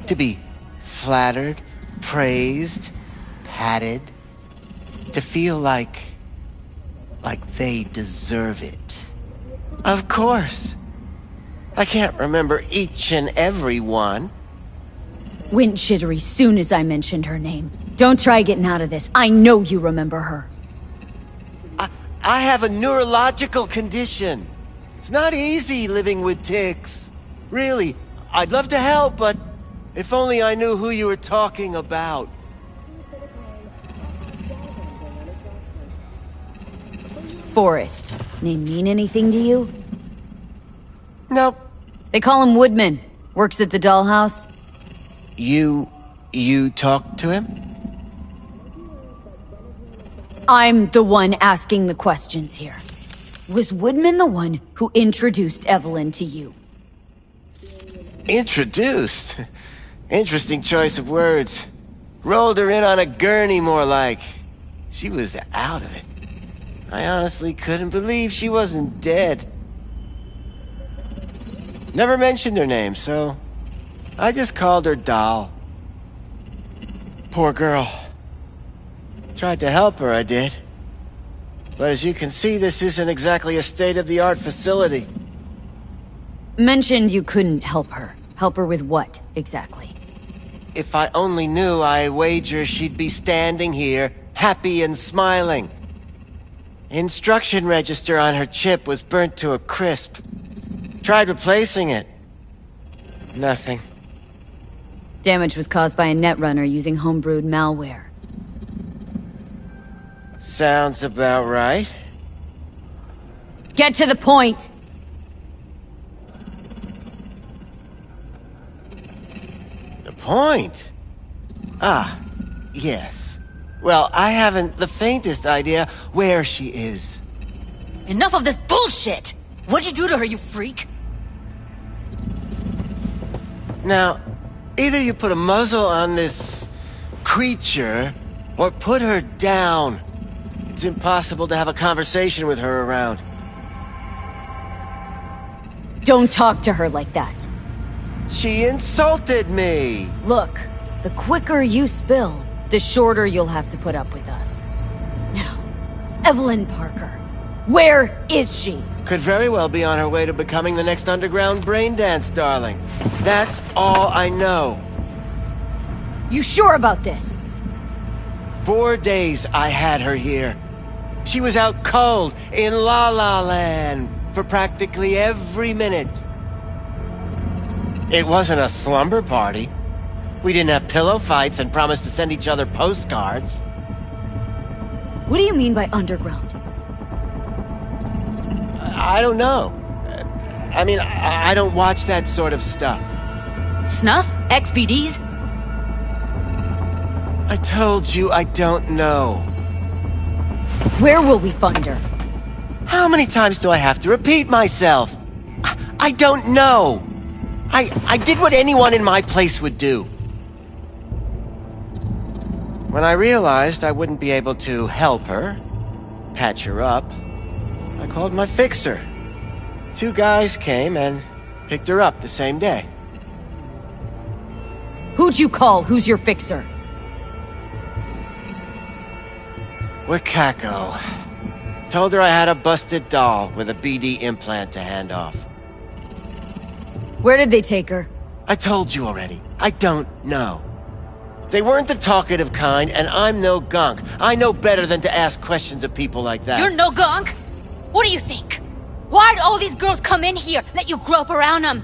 To be flattered, praised, patted. To feel like they deserve it. Of course. I can't remember each and every one. Went jittery soon as I mentioned her name. Don't try getting out of this. I know you remember her. I have a neurological condition. It's not easy living with tics. Really, I'd love to help, but if only I knew who you were talking about. Forrest. Name mean anything to you? Nope. They call him Woodman. Works at the dollhouse. You talked to him? I'm the one asking the questions here. Was Woodman the one who introduced Evelyn to you? Introduced? Interesting choice of words. Rolled her in on a gurney, more like. She was out of it. I honestly couldn't believe she wasn't dead. Never mentioned her name, so I just called her Doll. Poor girl. Tried to help her, I did. But as you can see, this isn't exactly a state-of-the-art facility. Mentioned you couldn't help her. Help her with what, exactly? If I only knew, I wager she'd be standing here, happy and smiling. Instruction register on her chip was burnt to a crisp. Tried replacing it. Nothing. Damage was caused by a netrunner using homebrewed malware. Sounds about right. Get to the point! The point? Ah, yes. Well, I haven't the faintest idea where she is. Enough of this bullshit! What'd you do to her, you freak? Now, either you put a muzzle on this creature, or put her down. It's impossible to have a conversation with her around. Don't talk to her like that. She insulted me! Look, the quicker you spill, the shorter you'll have to put up with us. Now, Evelyn Parker. Where is she? Could very well be on her way to becoming the next underground braindance darling. That's all I know. You sure about this? 4 days I had her here. She was out cold in La La Land for practically every minute. It wasn't a slumber party. We didn't have pillow fights and promised to send each other postcards. What do you mean by underground? I don't know. I mean, I don't watch that sort of stuff. Snuff? XBDs? I told you I don't know. Where will we find her? How many times do I have to repeat myself? I don't know. I did what anyone in my place would do. When I realized I wouldn't be able to help her, patch her up, I called my fixer. 2 guys came and picked her up the same day. Who'd you call? Who's your fixer? Wakako. Told her I had a busted doll with a BD implant to hand off. Where did they take her? I told you already. I don't know. They weren't the talkative kind, and I'm no gunk. I know better than to ask questions of people like that. You're no gunk? What do you think? Why'd all these girls come in here, let you grope around them?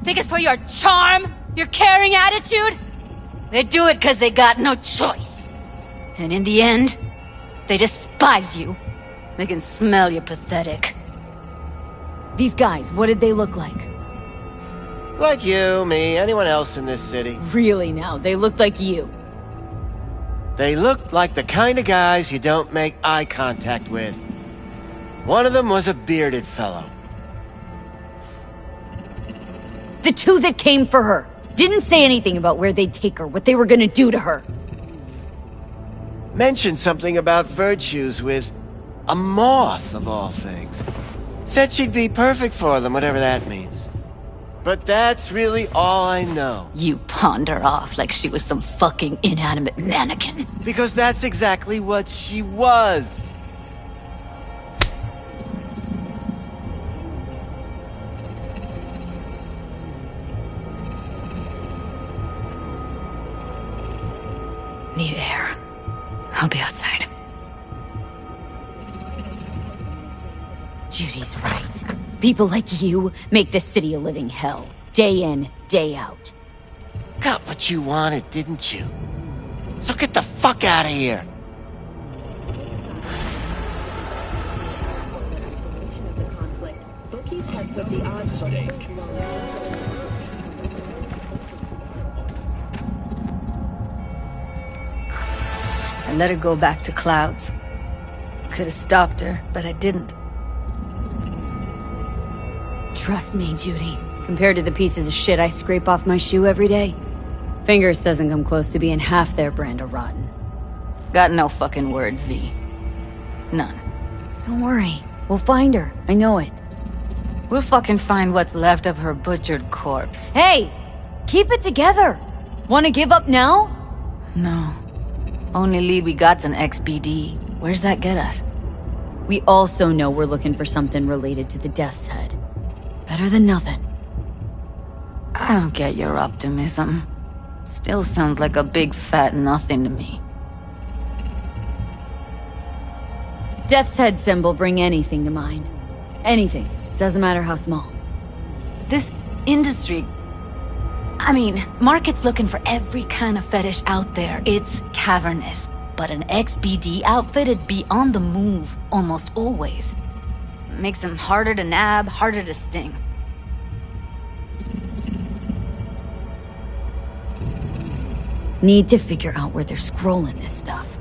Think it's for your charm? Your caring attitude? They do it because they got no choice. And in the end, they despise you. They can smell you're pathetic. These guys, what did they look like? Like you, me, anyone else in this city. Really now, they looked like you. They looked like the kind of guys you don't make eye contact with. One of them was a bearded fellow. The two that came for her didn't say anything about where they'd take her, what they were gonna do to her. Mentioned something about virtues with a moth, of all things. Said she'd be perfect for them, whatever that means. But that's really all I know. You pawned her off like she was some fucking inanimate mannequin. Because that's exactly what she was. Need air. I'll be outside. Judy's right. People like you make this city a living hell. Day in, day out. Got what you wanted, didn't you? So get the fuck out of here. Bookies have put the odds for I let her go back to Clouds. Could have stopped her, but I didn't. Trust me, Judy. Compared to the pieces of shit I scrape off my shoe every day, Fingers doesn't come close to being half their brand of rotten. Got no fucking words, V. None. Don't worry. We'll find her. I know it. We'll fucking find what's left of her butchered corpse. Hey! Keep it together! Wanna give up now? No. Only lead we got's an XBD. Where's that get us? We also know we're looking for something related to the Death's Head. Better than nothing. I don't get your optimism. Still sounds like a big fat nothing to me. Death's Head symbol bring anything to mind. Anything. Doesn't matter how small. This industry... I mean, market's looking for every kind of fetish out there. It's cavernous. But an XBD outfit'd be on the move almost always. Makes them harder to nab, harder to sting. Need to figure out where they're scrolling this stuff.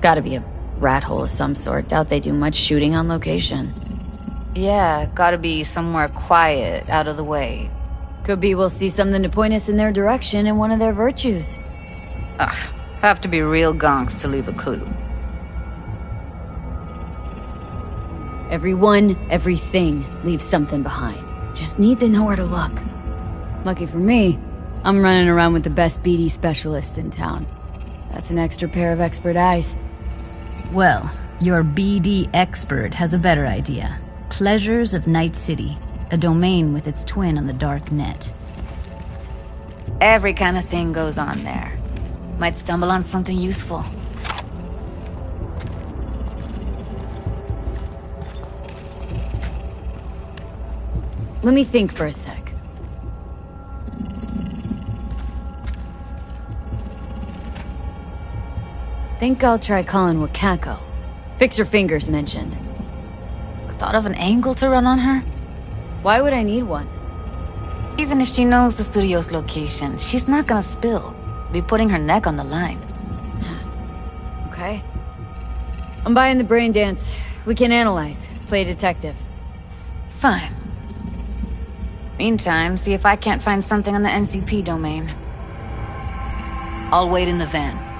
Gotta be a rat hole of some sort. Doubt they do much shooting on location. Yeah, gotta be somewhere quiet, out of the way. Could be we'll see something to point us in their direction in one of their virtues. Ugh, have to be real gonks to leave a clue. Everyone, everything leaves something behind. Just need to know where to look. Lucky for me, I'm running around with the best BD specialist in town. That's an extra pair of expert eyes. Well, your BD expert has a better idea. Pleasures of Night City, a domain with its twin on the dark net. Every kind of thing goes on there. Might stumble on something useful. Let me think for a sec. Think I'll try calling Wakako. Fixer Fingers mentioned. Thought of an angle to run on her? Why would I need one? Even if she knows the studio's location, she's not gonna spill. Be putting her neck on the line. Okay. I'm buying the brain dance. We can analyze. Play detective. Fine. Meantime, see if I can't find something on the NCP domain. I'll wait in the van.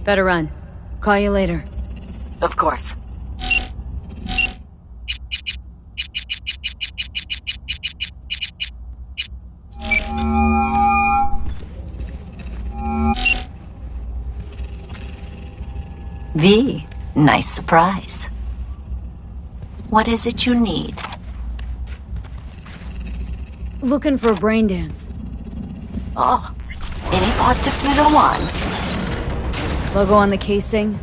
Better run. Call you later. Of course. V, nice surprise. What is it you need? Looking for a brain dance. Oh, any particular one? Logo on the casing?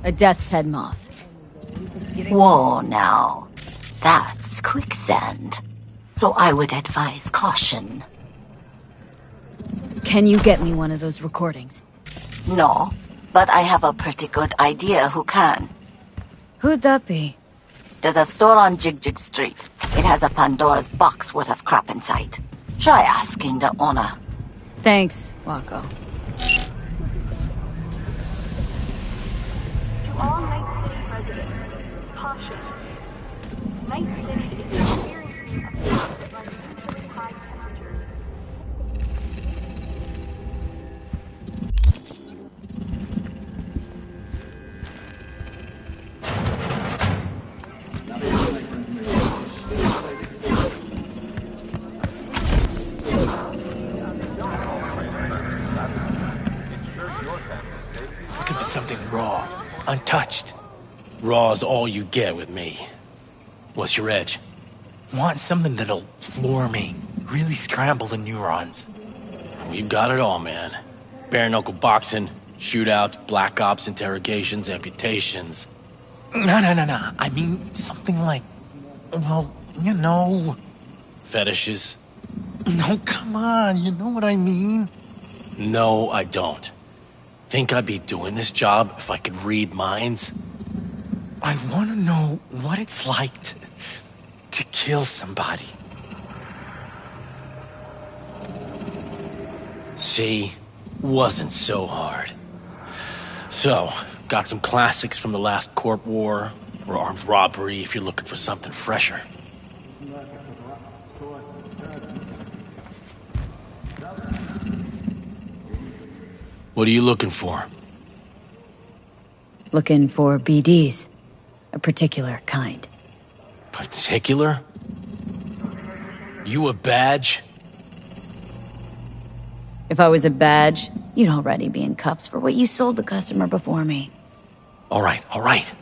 A death's head moth. Whoa, now. That's quicksand. So I would advise caution. Can you get me one of those recordings? No, but I have a pretty good idea who can. Who'd that be? There's a store on Jig Street. It has a Pandora's box worth of crap inside. Try asking the owner. Thanks, Wako. To all Night City residents, caution. Night City is experiencing a period of unusually high temperatures. Looking for something raw, untouched. Raw's all you get with me. What's your edge? Want something that'll floor me. Really scramble the neurons. We've got it all, man. Bare knuckle boxing, shootouts, black ops interrogations, amputations. No. I mean, something like... Well, you know... Fetishes? No, come on, you know what I mean? No, I don't. Think I'd be doing this job if I could read minds? I want to know what it's like to kill somebody. See? Wasn't so hard. So, got some classics from the last Corp War, or armed robbery if you're looking for something fresher. What are you looking for? Looking for BDs. A particular kind. Particular? You a badge? If I was a badge, you'd already be in cuffs for what you sold the customer before me. All right.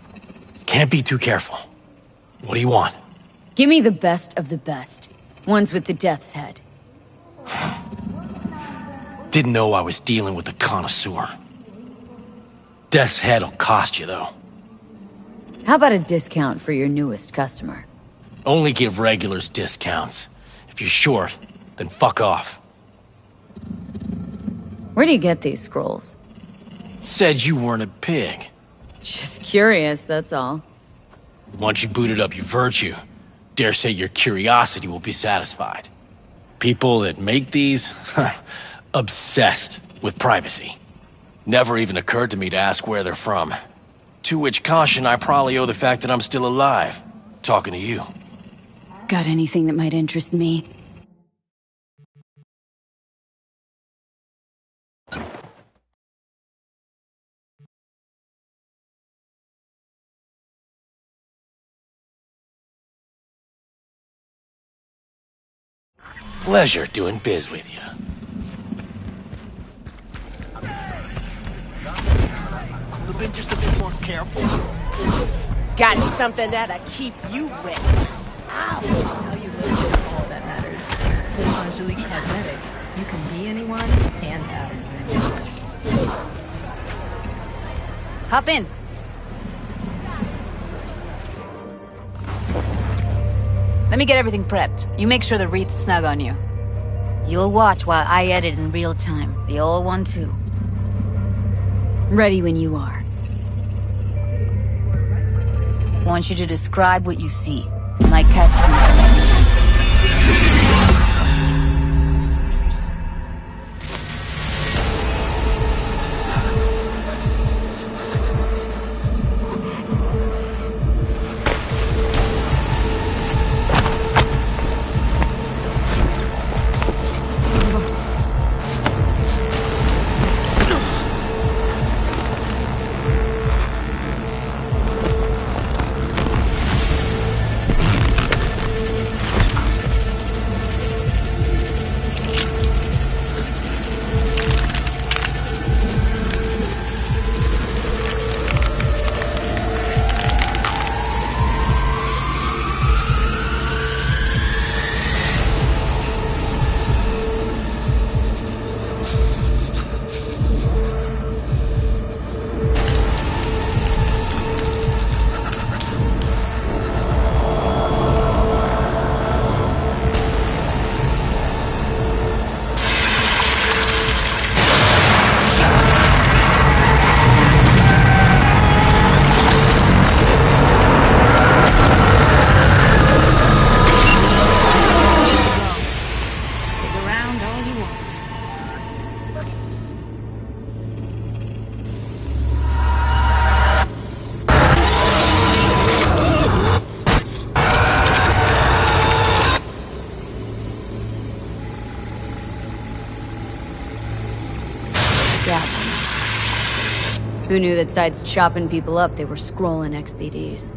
Can't be too careful. What do you want? Give me the best of the best. Ones with the death's head. Didn't know I was dealing with a connoisseur. Death's head'll cost you, though. How about a discount for your newest customer? Only give regulars discounts. If you're short, then fuck off. Where do you get these scrolls? Said you weren't a pig. Just curious, that's all. Once you booted up your virtue, dare say your curiosity will be satisfied. People that make these, obsessed with privacy. Never even occurred to me to ask where they're from. To which caution I probably owe the fact that I'm still alive, talking to you. Got anything that might interest me? Pleasure doing biz with you. Could have been just a bit more careful. Got something that'll keep you ready. Ow! How you live is all that matters. With Angelique Cosmetics, you can be anyone and have anything. Hop in. Let me get everything prepped. You make sure the wreath's snug on you. You'll watch while I edit in real time. The old one, too. Ready when you are. Want you to describe what you see. Might catch something. Scout. Who knew that sides chopping people up, they were scrolling XBDs?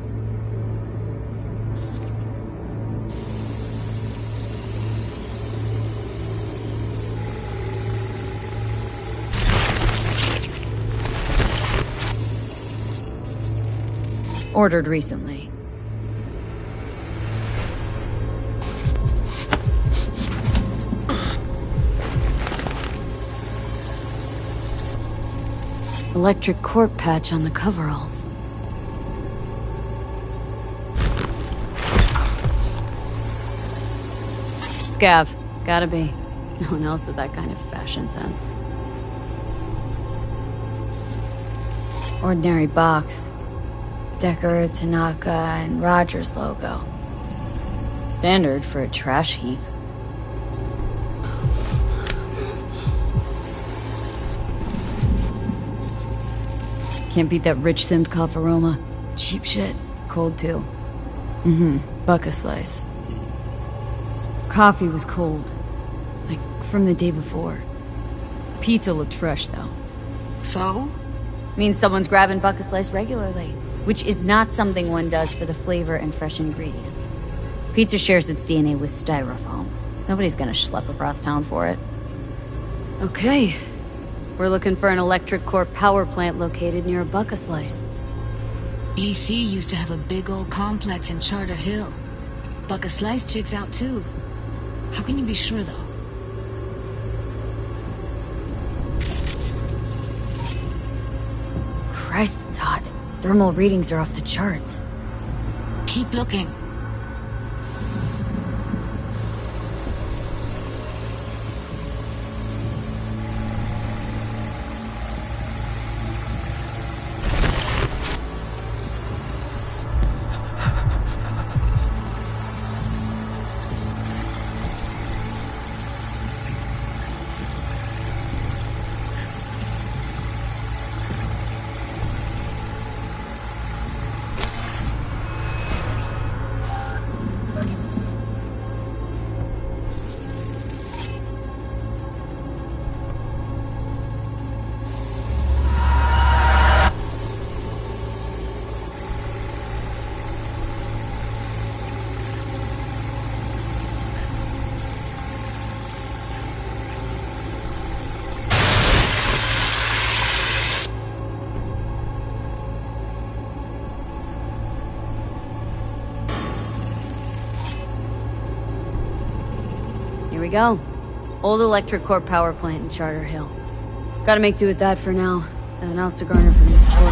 Ordered recently. Electric corp patch on the coveralls. Scav. Gotta be. No one else with that kind of fashion sense. Ordinary box. Decker, Tanaka, and Rogers logo. Standard for a trash heap. Can't beat that rich synth cough aroma. Cheap shit. Cold too. Buck a slice. Coffee was cold. Like from the day before. Pizza looked fresh though. So? Means someone's grabbing buck a slice regularly. Which is not something one does for the flavor and fresh ingredients. Pizza shares its DNA with styrofoam. Nobody's gonna schlep across town for it. Okay. We're looking for an electric core power plant located near a Buck-a-Slice. EC used to have a big old complex in Charter Hill. Buck-a-Slice checks out too. How can you be sure though? Christ, it's hot. Thermal readings are off the charts. Keep looking. Here we go. Old electric core power plant in Charter Hill. Gotta make do with that for now. Nothing else to garner from this squirrel.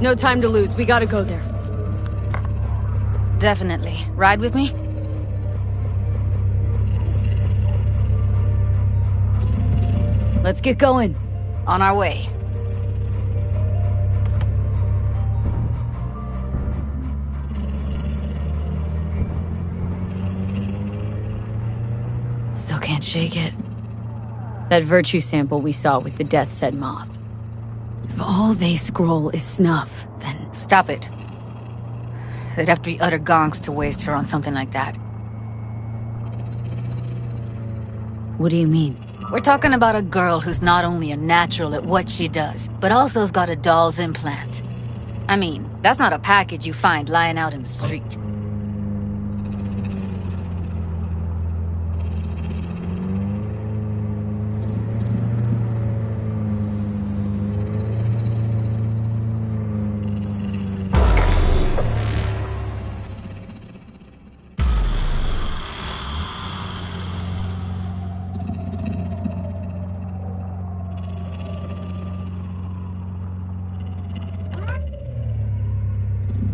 No time to lose. We gotta go there. Definitely. Ride with me? Let's get going. On our way. Still can't shake it. That virtue sample we saw with the Death's Head moth. If all they scroll is snuff, then... Stop it. They'd have to be utter gonks to waste her on something like that. What do you mean? We're talking about a girl who's not only a natural at what she does, but also's got a doll's implant. I mean, that's not a package you find lying out in the street.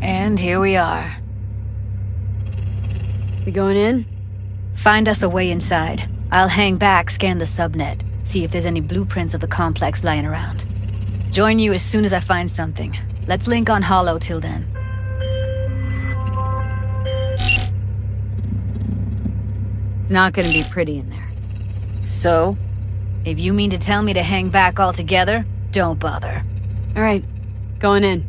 And here we are. We going in? Find us a way inside. I'll hang back, scan the subnet, see if there's any blueprints of the complex lying around. Join you as soon as I find something. Let's link on Hollow till then. It's not gonna be pretty in there. So? If you mean to tell me to hang back altogether, don't bother. Alright, going in.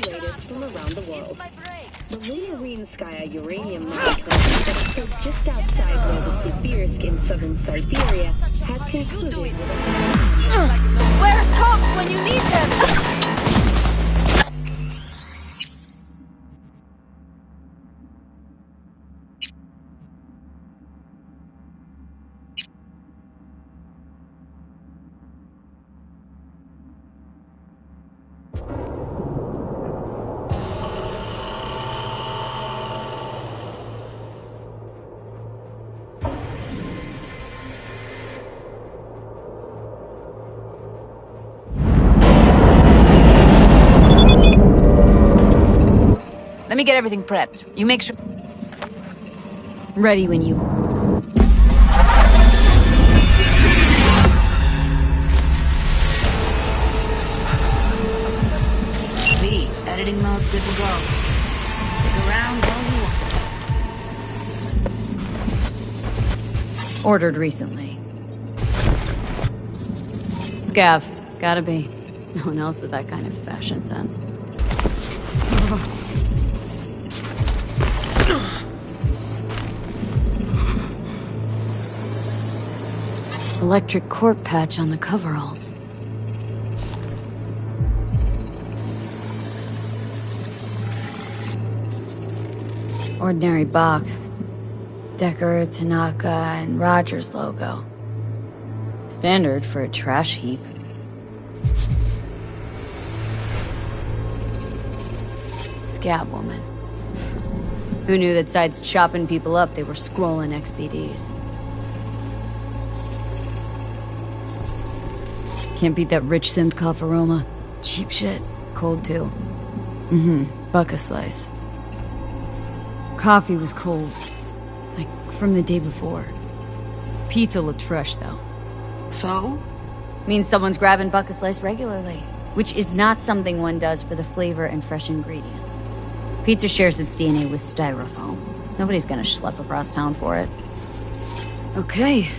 latest from around the world. The Lunarinskaya uranium mine company that sits just outside Novosibirsk in southern Siberia has concluded with Where's Cops when you need them? Let me get everything prepped. You make sure... Ready when you... V, editing mode's good to go. Stick around all you want. Ordered recently. Scav. Gotta be. No one else with that kind of fashion sense. Electric cork patch on the coveralls. Ordinary box. Decker, Tanaka, and Rogers logo. Standard for a trash heap. Scab woman. Who knew that besides chopping people up, they were scrolling XBDs? Can't beat that rich synth cough aroma. Cheap shit. Cold too. Buck a slice. Coffee was cold. Like, from the day before. Pizza looked fresh, though. So? Means someone's grabbing buck a slice regularly. Which is not something one does for the flavor and fresh ingredients. Pizza shares its DNA with styrofoam. Nobody's gonna schlep across town for it. Okay.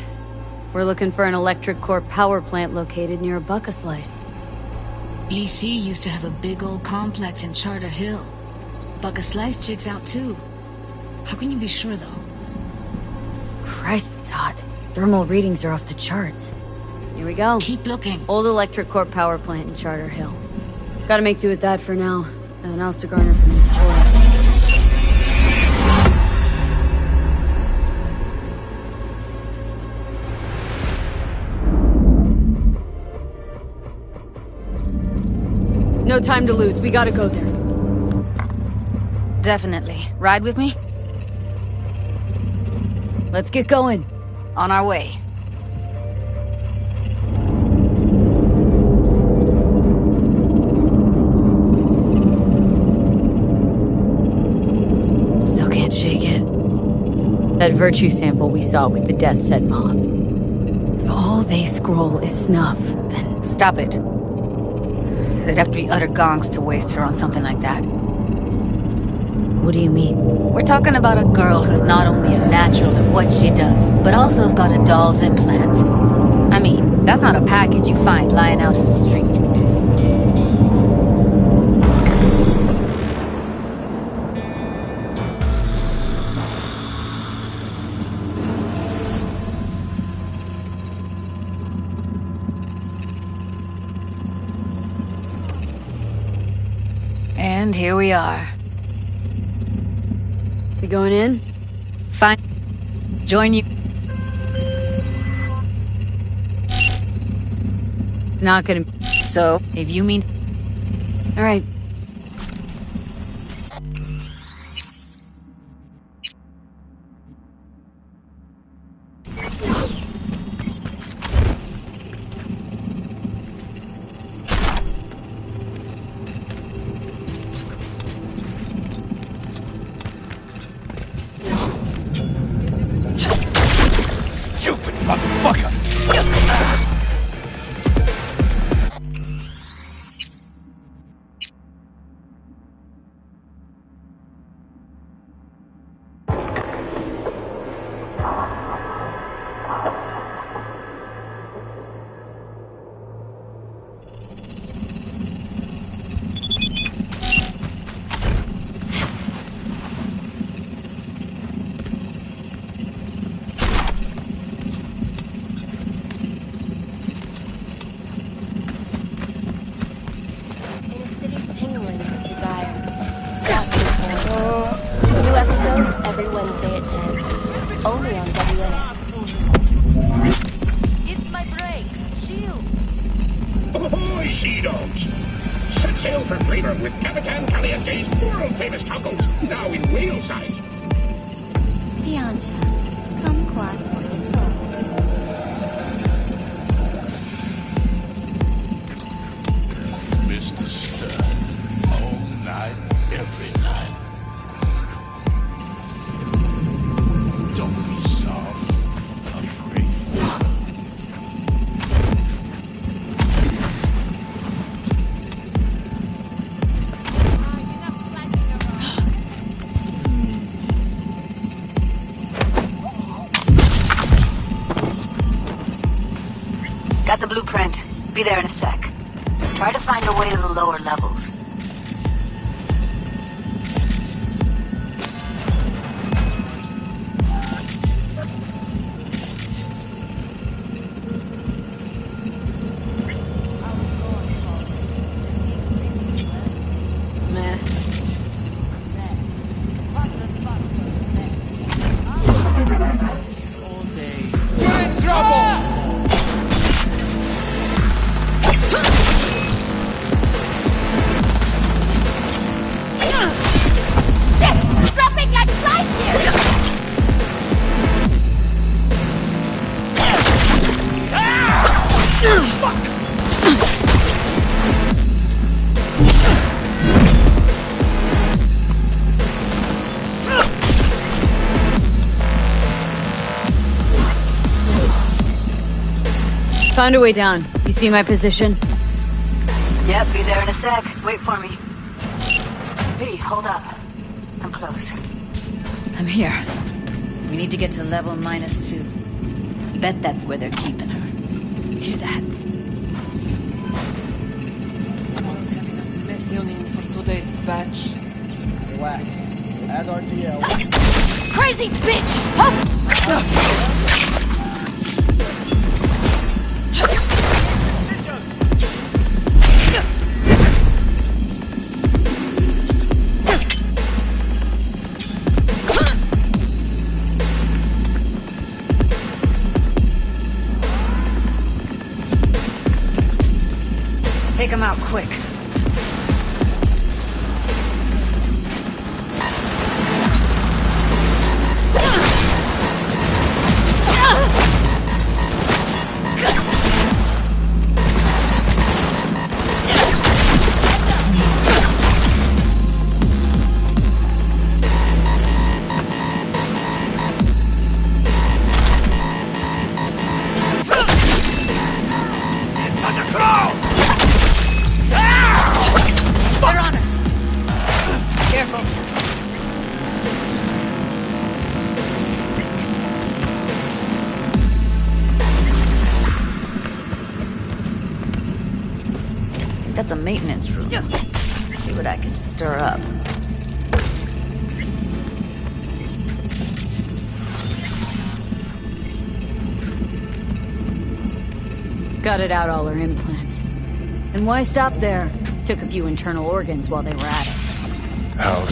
We're looking for an electric core power plant located near a buck a slice. EC used to have a big old complex in Charter Hill. Buck a slice checks out too. How can you be sure though? Christ, it's hot. Thermal readings are off the charts. Here we go. Keep looking. Old electric core power plant in Charter Hill. Gotta make do with that for now. Nothing else to garner from this tour. No time to lose. We gotta go there. Definitely. Ride with me? Let's get going. On our way. Still can't shake it. That virtue sample we saw with the Death's Head moth. If all they scroll is snuff, then... Stop it. They'd have to be utter gonks to waste her on something like that. What do you mean? We're talking about a girl who's not only a natural at what she does, but also has got a doll's implant. I mean, that's not a package you find lying out in the street. And here we are. We going in? Fine. Join you. It's not gonna... So, if you mean... All right. Stupid motherfucker! every Wednesday at 10. Only on WNS. It's my break. Chill. Ahoy, sea dogs! Set sail for flavor with Capitan Caliente's world-famous tacos, now in whale size. Tiancha, kumquat for the soul. Mr. Stern, all night, every night. Don't be soft, afraid. Got the blueprint. Be there in a sec. Try to find a way to the lower levels. Meh. You're in trouble! Shit! Dropping like flies here! Found a way down. You see my position? Yep, be there in a sec. Wait for me. Hey, hold up. I'm close. I'm here. We need to get to level -2. Bet that's where they're keeping her. Hear that? Methionine for today's batch. Relax. As RTL. Crazy bitch! Take him out quick. They're on us. Careful. That's a maintenance room. See what I can stir up. Gutted out all her implants. And why stop there? Took a few internal organs while they were at it. How?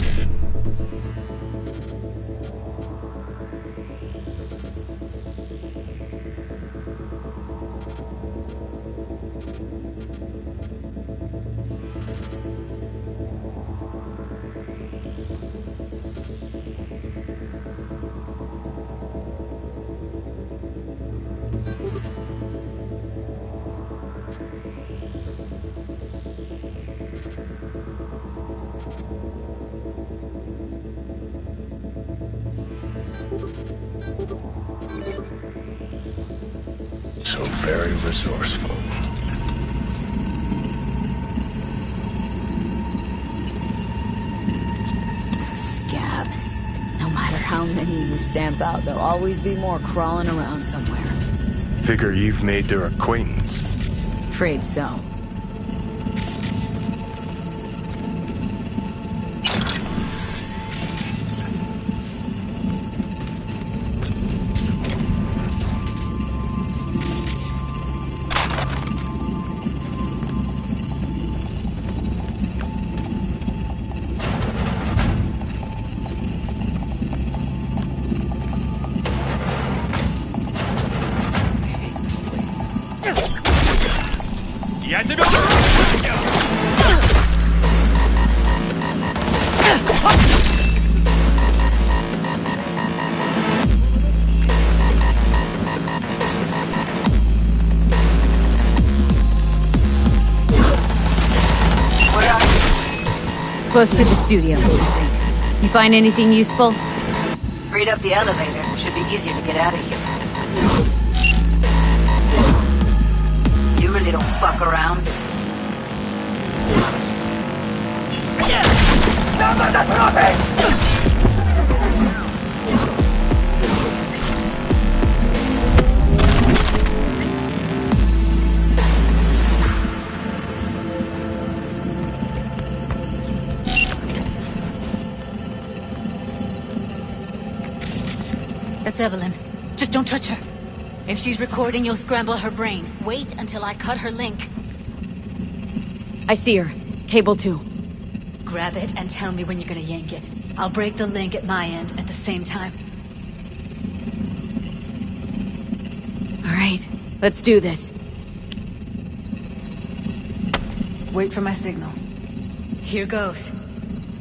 So very resourceful. Scabs. No matter how many you stamp out, there'll always be more crawling around somewhere. Figure you've made their acquaintance. Afraid so. Close to the studio. You find anything useful? Freed up the elevator. Should be easier to get out of here. You really don't fuck around. That's Evelyn. Just don't touch her. If she's recording, you'll scramble her brain. Wait until I cut her link. I see her. Cable 2. Grab it and tell me when you're gonna yank it. I'll break the link at my end at the same time. All right, let's do this. Wait for my signal. Here goes.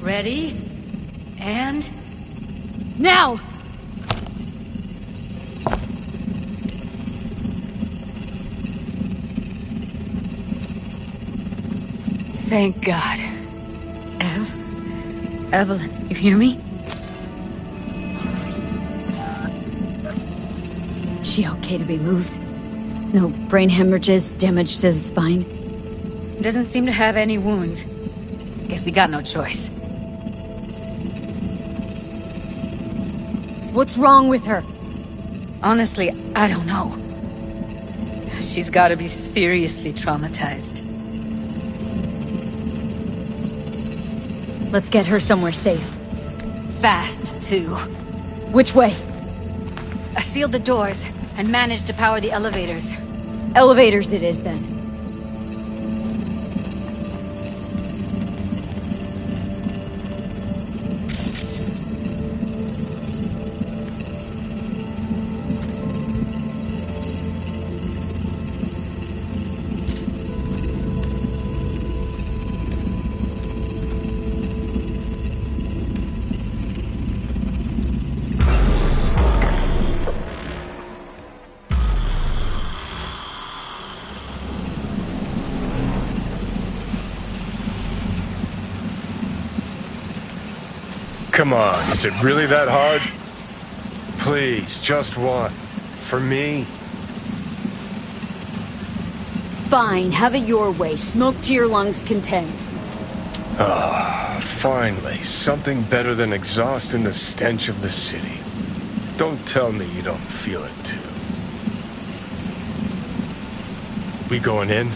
Ready? And... now! Thank God. Evelyn, you hear me? She okay to be moved? No brain hemorrhages, damage to the spine? Doesn't seem to have any wounds. Guess we got no choice. What's wrong with her? Honestly, I don't know. She's gotta be seriously traumatized. Let's get her somewhere safe. Fast, too. Which way? I sealed the doors and managed to power the elevators. Elevators it is, then. Come on, is it really that hard? Please, just one. For me? Fine, have it your way. Smoke to your lungs' content. Ah, finally, something better than exhaust in the stench of the city. Don't tell me you don't feel it, too. We going in?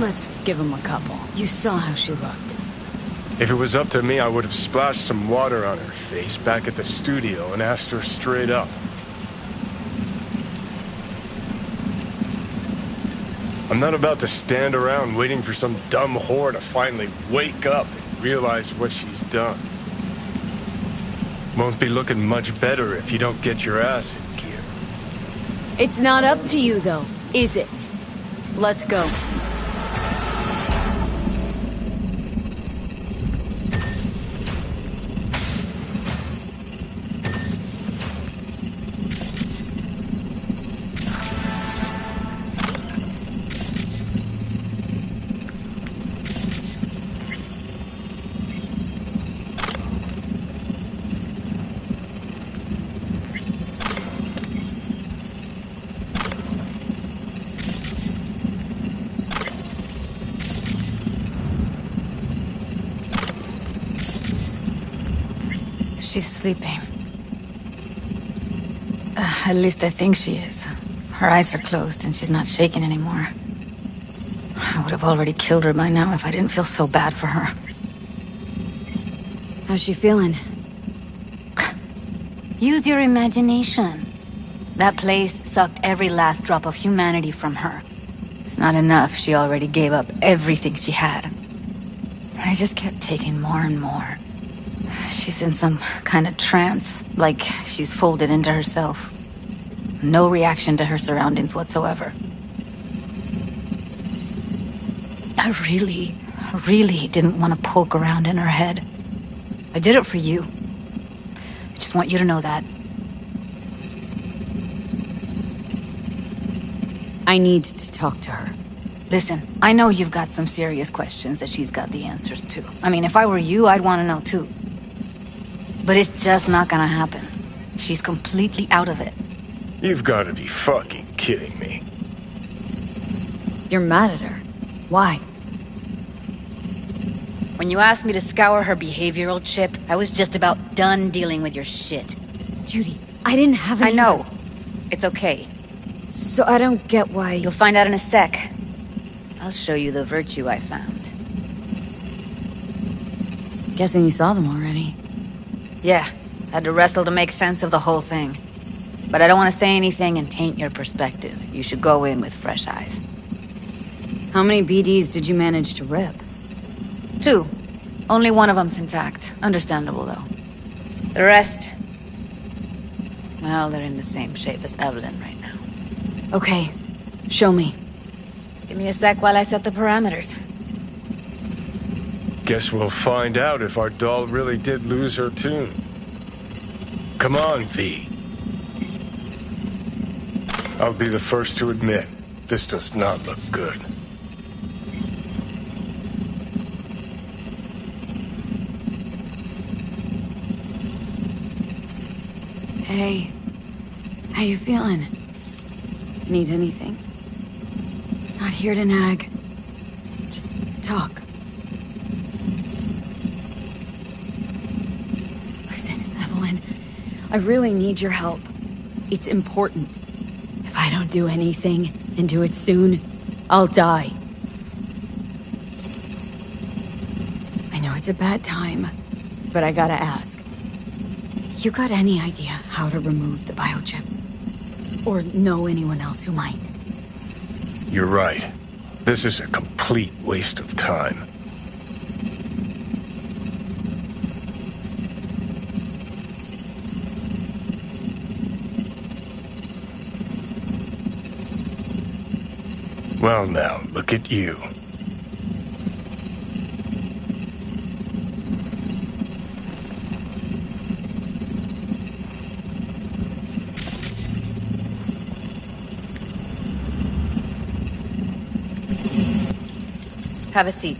Let's give him a couple. You saw how she looked. If it was up to me, I would have splashed some water on her face back at the studio and asked her straight up. I'm not about to stand around waiting for some dumb whore to finally wake up and realize what she's done. Won't be looking much better if you don't get your ass in gear. It's not up to you, though, is it? Let's go. She's sleeping. At least I think she is. Her eyes are closed and she's not shaking anymore. I would have already killed her by now if I didn't feel so bad for her. How's she feeling? Use your imagination. That place sucked every last drop of humanity from her. It's not enough, she already gave up everything she had. I just kept taking more and more. She's in some kind of trance, like she's folded into herself. No reaction to her surroundings whatsoever. I really didn't want to poke around in her head. I did it for you. I just want you to know that. I need to talk to her. Listen, I know you've got some serious questions that she's got the answers to. I mean, if I were you, I'd want to know too. But it's just not gonna happen. She's completely out of it. You've got to be fucking kidding me. You're mad at her. Why? When you asked me to scour her behavioral chip, I was just about done dealing with your shit. Judy, I didn't have any... I know. It's okay. So I don't get why... You'll find out in a sec. I'll show you the virtue I found. Guessing you saw them already. Yeah, had to wrestle to make sense of the whole thing. But I don't want to say anything and taint your perspective. You should go in with fresh eyes. How many BDs did you manage to rip? 2. Only one of them's intact. Understandable, though. The rest... well, they're in the same shape as Evelyn right now. Okay. Show me. Give me a sec while I set the parameters. Guess we'll find out if our doll really did lose her tune. Come on, V. I'll be the first to admit, this does not look good. Hey. How you feeling? Need anything? Not here to nag. Just talk. Listen, Evelyn, I really need your help. It's important. If I don't do anything, and do it soon, I'll die. I know it's a bad time, but I gotta ask. You got any idea how to remove the biochip? Or know anyone else who might? You're right. This is a complete waste of time. Well now, look at you. Have a seat.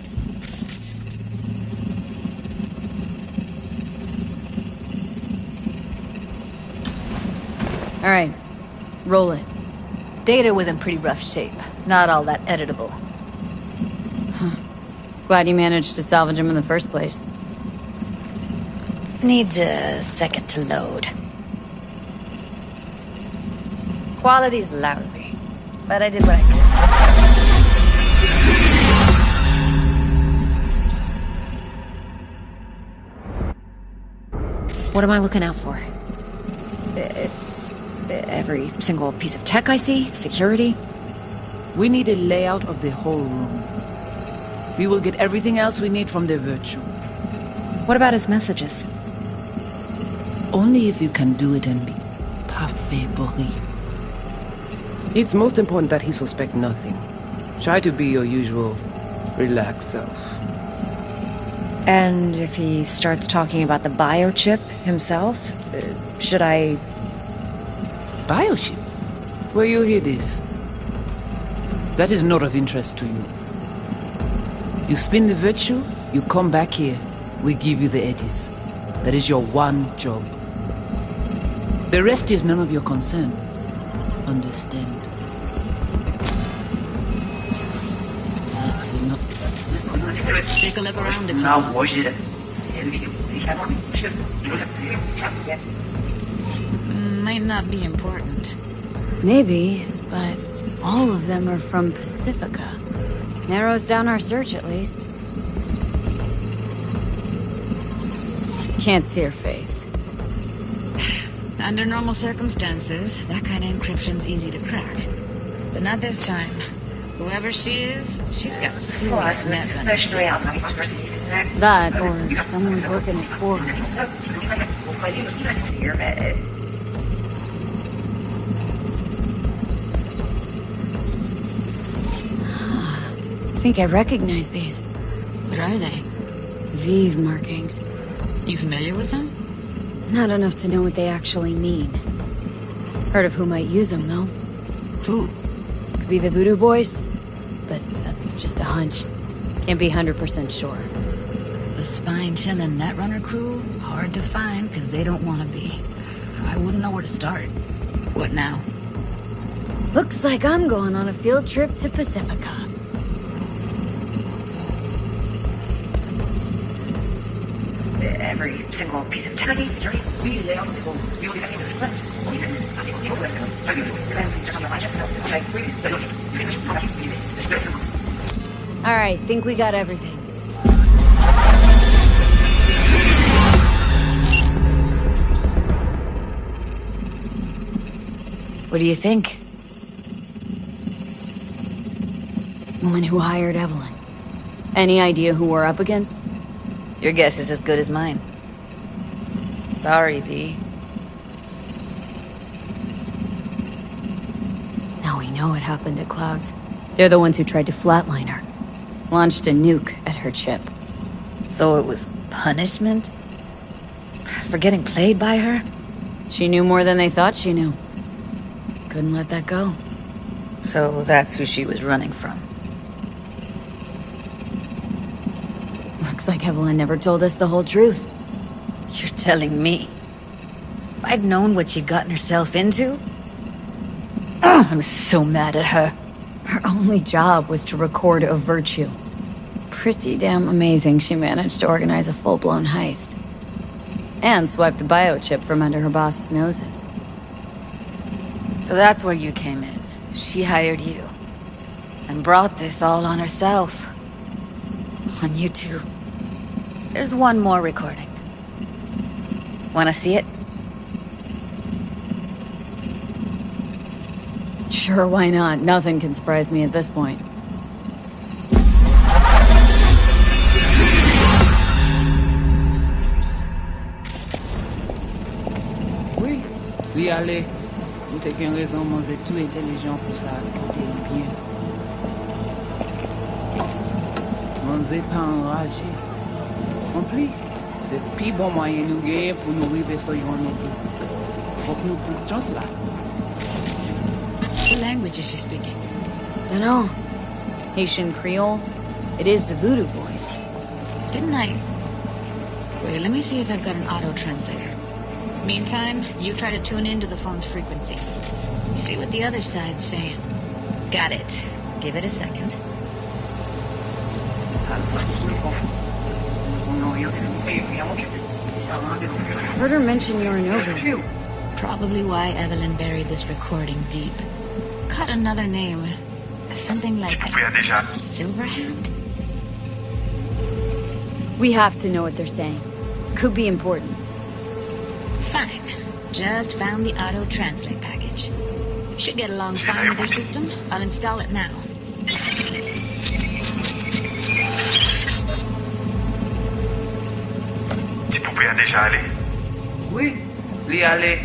All right. Roll it. Data was in pretty rough shape. Not all that editable. Huh. Glad you managed to salvage him in the first place. Needs a second to load. Quality's lousy, but I did what I could. What am I looking out for? Every single piece of tech I see? Security? We need a layout of the whole room. We will get everything else we need from the virtue. What about his messages? Only if you can do it and be parfait bourré. It's most important that he suspect nothing. Try to be your usual, relaxed self. And if he starts talking about the biochip himself, should I... Biochip? Where you hear this? That is not of interest to you. You spin the virtue, you come back here, we give you the eddies. That is your one job. The rest is none of your concern. Understand? That's enough. Take a look around if you want. Might not be important. Maybe, but all of them are from Pacifica. Narrows down our search, at least. Can't see her face. Under normal circumstances, that kind of encryption's easy to crack. But not this time. Whoever she is, she's got serious net running. That, or someone's working it for her. I think I recognize these. What are they? Vive markings. You familiar with them? Not enough to know what they actually mean. Heard of who might use them, though. Who? Could be the Voodoo Boys. but that's just a hunch. Can't be 100% sure. The spine-chilling Netrunner crew? Hard to find, because they don't want to be. I wouldn't know where to start. What now? Looks like I'm going on a field trip to Pacifica. Every single piece of technology, security, we lay out people, we will be taking the requests, or even people who have them. Then please turn on your magic, so, okay, please, finish, Alright, think we got everything. What do you think? Woman who hired Evelyn. Any idea who we're up against? Your guess is as good as mine. Sorry, V. Now we know what happened at Clouds. They're the ones who tried to flatline her. Launched a nuke at her chip. So it was punishment? For getting played by her? She knew more than they thought she knew. Couldn't let that go. So that's who she was running from. Looks like Evelyn never told us the whole truth. You're telling me? If I'd known what she'd gotten herself into? I'm so mad at her. Her only job was to record a virtue. Pretty damn amazing she managed to organize a full-blown heist. And swipe the biochip from under her boss's noses. So that's where you came in. She hired you. And brought this all on herself. On you too. There's one more recording. Wanna see it? Sure, why not? Nothing can surprise me at this point. Oui, oui, allez. Vous t'es qu'une raison, moi, c'est tout intelligent pour ça, pour t'es bien. Moi, c'est pas enragé. En plus, c'est le plus bon moyen nous gagner pour nous arriver sur yon nouveau. Faut que nous prenions chance là. What language is she speaking? Dunno. Haitian Creole? It is the Voodoo Boys. Didn't I? Wait, let me see if I've got an auto-translator. Meantime, you try to tune into the phone's frequency. See what the other side's saying. Got it. Give it a second. Heard her mention Yorinobu. Probably why Evelyn buried this recording deep. Caught another name. Something like Silverhand? We have to know what they're saying. Could be important. Fine. Just found the auto-translate package. Should get along fine with your system. I'll install it now. Tu pouvais déjà aller? Oui, oui, allez.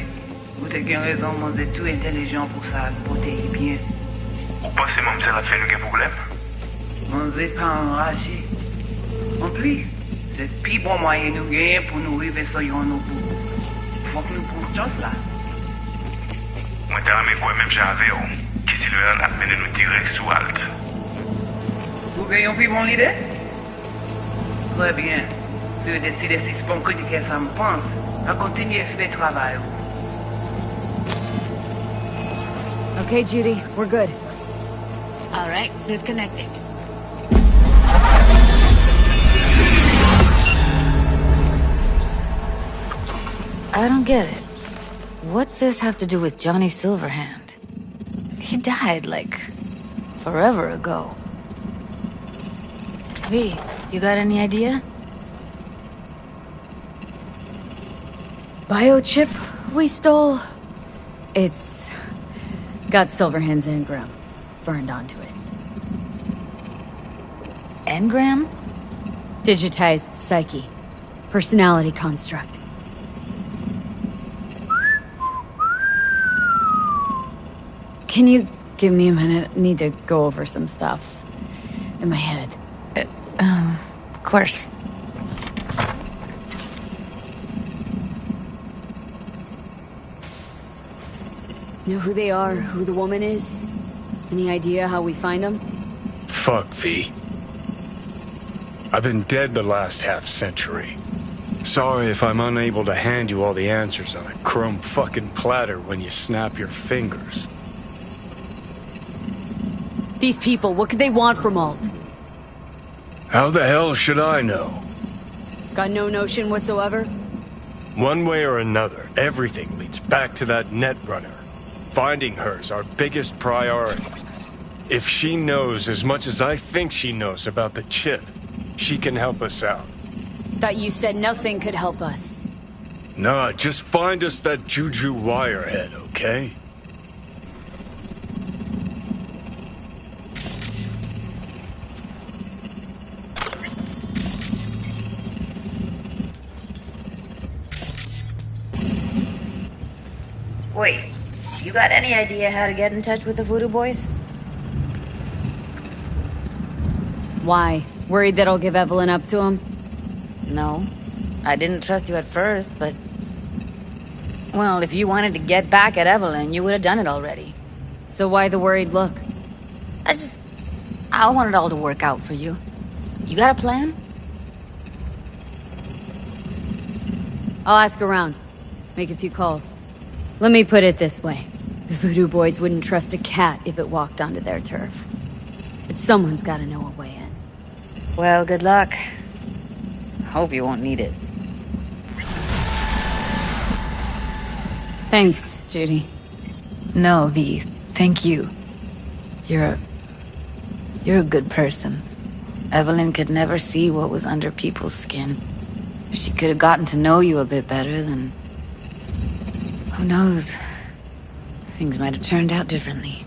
Vous t'es qu'une raison, moi, c'est tout intelligent pour ça, pour t'es bien. Vous pensez même que ça a fait nous un problème? Moi, c'est pas enragé. En plus, c'est le plus bon moyen nous gagner pour nous arriver sur yon nouveau. Faut que nous prenions chance là. Moi, t'as aimé quoi même j'avais, qui si le a mené nous direct sous halte. Vous voyez un peu mon idée? Très bien. Si vous décidez si c'est bon critiquer ça me pense, à continuer à faire le travail. Okay, Judy, we're good. All right, disconnecting. I don't get it. What's this have to do with Johnny Silverhand? He died, like, forever ago. V, you got any idea? Biochip we stole? It's got Silverhand's engram burned onto it. Engram? Digitized psyche. Personality construct. Can you give me a minute? Need to go over some stuff in my head. Of course. Know who they are, who the woman is? Any idea how we find them? Fuck, V. I've been dead the last half-century. Sorry if I'm unable to hand you all the answers on a chrome fucking platter when you snap your fingers. These people, what could they want from Alt? How the hell should I know? Got no notion whatsoever? One way or another, everything leads back to that Netrunner. Finding her's our biggest priority. If she knows as much as I think she knows about the chip, she can help us out. Thought you said nothing could help us. Nah, just find us that Juju wirehead, okay? Wait, you got any idea how to get in touch with the Voodoo Boys? Why? Worried that I'll give Evelyn up to him? No. I didn't trust you at first, but... Well, if you wanted to get back at Evelyn, you would have done it already. So why the worried look? I want it all to work out for you. You got a plan? I'll ask around. Make a few calls. Let me put it this way. The Voodoo Boys wouldn't trust a cat if it walked onto their turf. But someone's gotta know a way in. Well, good luck. Hope you won't need it. Thanks, Judy. No, V. Thank you. You're a good person. Evelyn could never see what was under people's skin. If she could have gotten to know you a bit better, then... Who knows? Things might have turned out differently.